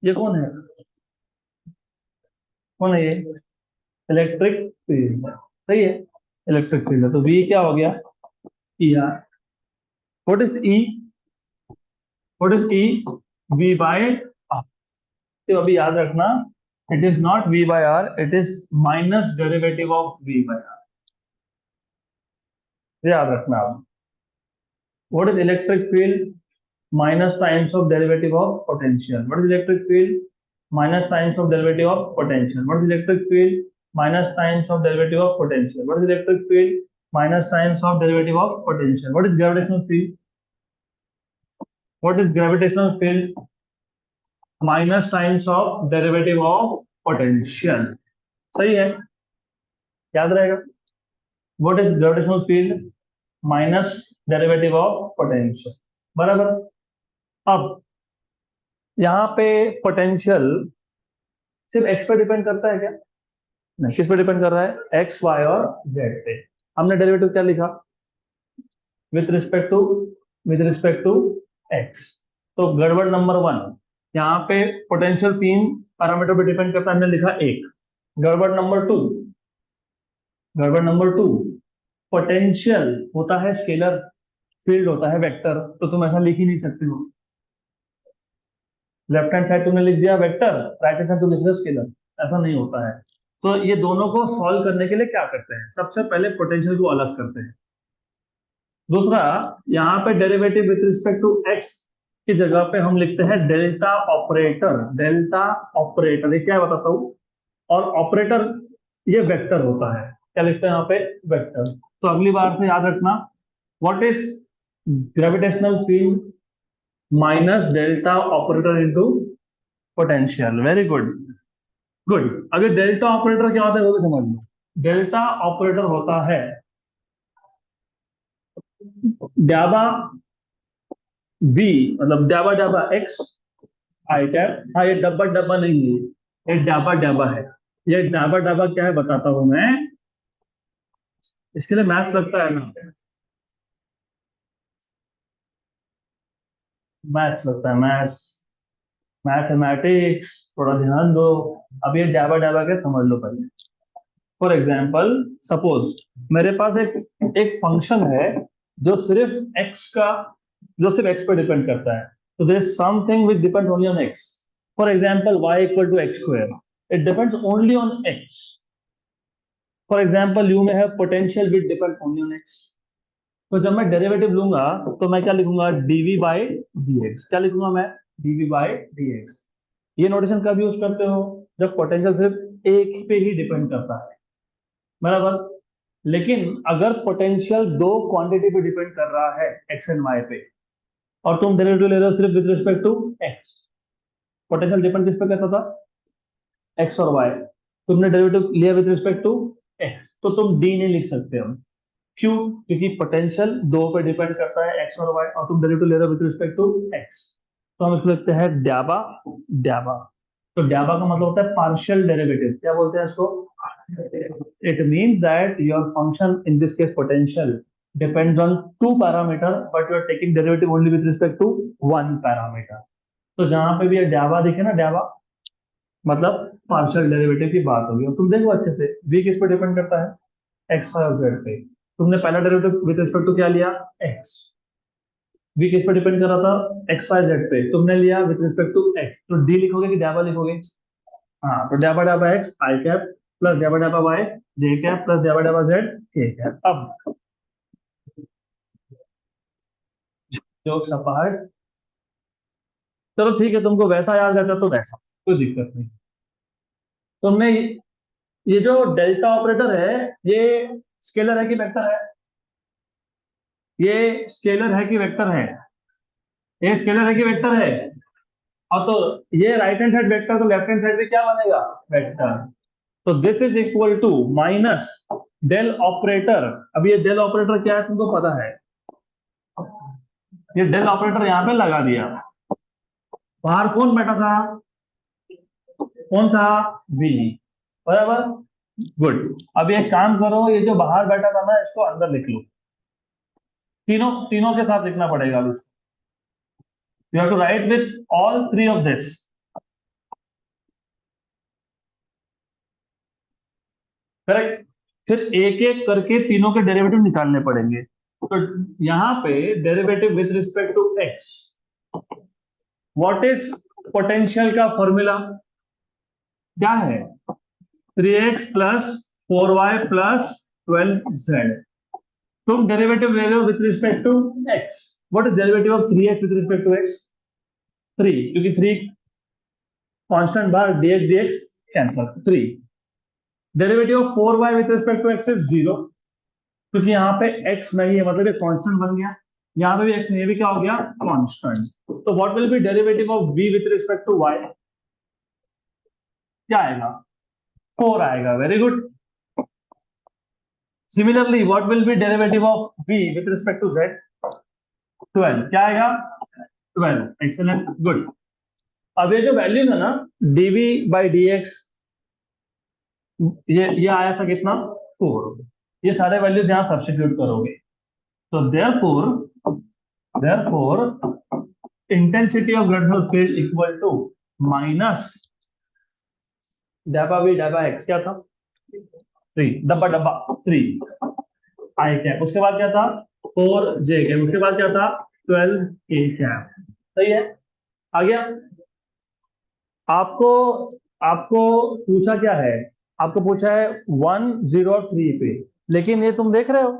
ये कौन है? कौन है ये? इलेक्ट्रिक फील्ड है, सही है। इलेक्ट्रिक फील्ड है तो वी क्या हो गया? E R. What is E? What is E? V by R. तो अभी याद रखना, it is not V by R, it is minus derivative of V by R. याद रखना आप। What is electric field? minus times of derivative of potential. What is electric field? Minus times of derivative of potential. What is electric field? Minus times of derivative of potential. What is electric field? Minus times of derivative of potential. What is gravitational field? What is gravitational field? Minus times of derivative of potential. सही है, याद रहेगा। What is gravitational field? Minus derivative of potential, बराबर। अब यहाँ पे potential सिर्फ x पे डिपेंड करता है क्या? नहीं, किस पे डिपेंड कर रहा है? एक्स वाई और जेड पे। हमने डेरिवेटिव क्या लिखा? With respect to, with respect to X. तो गड़बड़ नंबर 1, यहाँ पे पोटेंशियल 3 पैरामीटर पे डिपेंड करता है, हमने लिखा 1। गड़बड़ नंबर 2, गड़बड़ नंबर 2, पोटेंशियल होता है स्केलर, फील्ड होता है वेक्टर, तो तुम ऐसा लिख ही नहीं सकते हो। लेफ्ट हैंड साइड तुमने लिख दिया वेक्टर, राइट हैंड साइड तुम लिख रहे हो स्केलर, ऐसा नहीं होता है। तो ये दोनों को सॉल्व करने के लिए क्या करते हैं? सबसे पहले पोटेंशियल को अलग करते हैं। दूसरा, यहाँ पे derivative with respect to X की जगह पे हम लिखते हैं डेल्टा ऑपरेटर। डेल्टा ऑपरेटर ये क्या है बताता हूँ। और ऑपरेटर ये वेक्टर होता है, क्या लिखते हैं यहाँ पे? वेक्टर। तो अगली बार से याद रखना, what is gravitational field minus delta operator into potential. Very good, good. अभी डेल्टा ऑपरेटर क्या होता है वो भी समझ लो। डेल्टा ऑपरेटर होता है डाबा बी मतलब डाबा डाबा एक्स आई टैब। हाँ ये डब्बा डब्बा नहीं है, ये डाबा डाबा है। ये डाबा डाबा क्या है बताता हूं मैं, इसके लिए मैथ्स लगता है ना, मैथ्स लगता है, मैथ्स। मैथमेटिक्स थोड़ा ध्यान दो। अब ये डाबा डाबा के समझ लो पहले। फॉर एग्जाम्पल, सपोज मेरे पास एक एक फंक्शन है जो सिर्फ एक्स का, जो सिर्फ एक्स पे डिपेंड करता है। तो there is something which depend only on X. For example, Y equal to X square, it depends only on X. For example, you में है potential which depend only on X. तो जब मैं derivative लूंगा तो मैं क्या लिखूंगा, डीवी बाई डी एक्स। क्या लिखूंगा मैं, डीवी बाई डी एक्स। ये नोटेशन कब यूज करते हो, जब पोटेंशियल सिर्फ एक पे ही डिपेंड करता है, बराबर। लेकिन अगर पोटेंशियल दो क्वांटिटी पे डिपेंड कर रहा है, एक्स एंड वाई पे, और तुम डेरिवेटिव ले रहे हो सिर्फ with respect to X, potential depend किस पे करता था, एक्स और वाई। तुमने डेरिवेटिव लिया विद रिस्पेक्ट टू एक्स, तो तुम डी नहीं लिख सकते हो। क्यों, क्योंकि पोटेंशियल दो पे डिपेंड करता है, एक्स और वाई, और तुम डेरिवेटिव ले रहे हो विद रिस्पेक्ट टू एक्स। तो हम इसको लिखते हैं ड्याबा ड्याबा। तो ड्याबा का मतलब होता है पार्शियल डेरिवेटिव। क्या बोलते हैं इसको, it means that your function, in this case potential, depends on two parameter, but you are taking derivative only with respect to one parameter. तो जहां पे भी ये ड्याबा दिखे ना, ड्याबा मतलब पार्शियल डेरिवेटिव की बात होगी। और तुम देखो अच्छे से, v किस पे डिपेंड करता है, एक्स वाई और जेड पे। तुमने पहला डेरिवेटिव विद रिस्पेक्ट टू क्या लिया, एक्स। v किस पे डिपेंड कर रहा था, एक्स वाई जेड पे, तुमने लिया विद रिस्पेक्ट टू एक्स। तो d लिखोगे कि ड्याबा लिखोगे, हाँ। तो ड्याबा ड्याबा x I cap plus ड्याबा ड्याबा Y J cap plus ड्याबा ड्याबा Z K cap. अब जोक्स अपार्ट, चलो ठीक है, तुमको वैसा याद रहता तो वैसा, कोई दिक्कत नहीं। तुमने ये जो डेल्टा ऑपरेटर है, ये स्केलर है कि वेक्टर है, ये स्केलर है कि वेक्टर है, ये स्केलर है कि वेक्टर है। और तो ये राइट हैंड साइड वेक्टर, तो लेफ्ट हैंड साइड भी क्या बनेगा, वेक्टर। तो this is equal to minus del operator. अब ये डेल ऑपरेटर क्या है तुमको पता है, ये डेल ऑपरेटर यहां पे लगा दिया। बाहर कौन बैठा था, कौन था, वी, बराबर। गुड। अब एक काम करो, ये जो बाहर बैठा था ना, इसको अंदर लिख लो। तीनों तीनों के साथ लिखना पड़ेगा अब इसको। You have to write with all three of this. Correct. फिर एक एक करके तीनों के डेरिवेटिव निकालने पड़ेंगे। तो यहां पे derivative with respect to X, what is potential का फॉर्मूला क्या है, 3x plus 4y plus 12z। तुम डेरिवेटिव ले रहे हो with respect to x। What is derivative of 3x with respect to x, 3, क्योंकि 3 कांस्टेंट बाहर, dx dx cancel, 3। Derivative of 4y with respect to x is 0, क्योंकि यहाँ पे x नहीं है, मतलब ये कांस्टेंट बन गया। यहाँ पे भी x नहीं है, भी क्या हो गया, कांस्टेंट। तो what will be derivative of v with respect to y, क्या आएगा, 4 आएगा। Very good. Similarly what will be derivative of v with respect to z, 12, क्या आएगा, 12। Excellent, good. अब ये जो वैल्यू है ना, dv बाई डी एक्स, ये आया था कितना, 4। ये सारे वैल्यूज यहां सब्स्टिट्यूट करोगे, तो therefore intensity of gravitational field equal to minus डैबा वी डैबा एक्स, क्या था, 3, डब्बा डब्बा 3 आई कैप, उसके बाद क्या था 4 जे कैप, उसके बाद क्या था 12 के कैप। सही है, आ गया। आपको आपको पूछा क्या है, आपको पूछा है 1 0 और 3 पे, लेकिन ये तुम देख रहे हो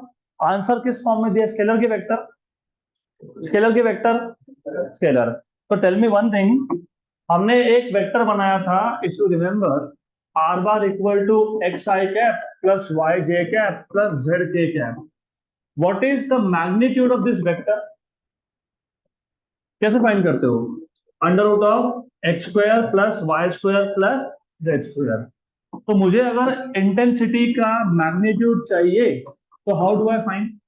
आंसर किस फॉर्म में दिया, स्केलर के वेक्टर, स्केलर के वेक्टर, स्केलर। तो टेल मी वन थिंग, हमने एक वेक्टर बनाया था, if you remember, R bar equal to X I cap plus Y J cap plus Z K cap. What is the magnitude of this vector, कैसे find करते हो, under root of X square plus Y square plus Z square. तो मुझे अगर intensity का magnitude चाहिए, तो how do I find,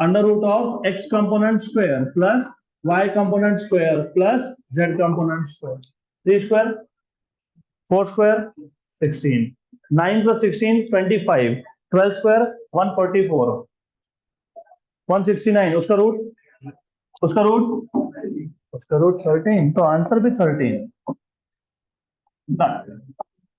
under root of X component square plus Y component square plus Z component square, 3 square 4 square 16, 9 plus 16 25, 12 square 144, 169, उसका root उसका root 13, तो answer भी 13।